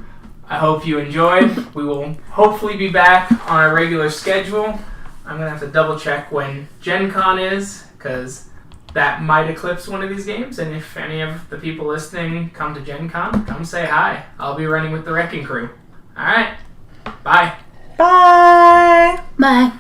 I hope you enjoyed. We will hopefully be back on our regular schedule. I'm going to have to double check when Gen Con is, because that might eclipse one of these games. And if any of the people listening come to Gen Con, come say hi. I'll be running with the Wrecking Crew. Alright. Bye. Bye! Bye.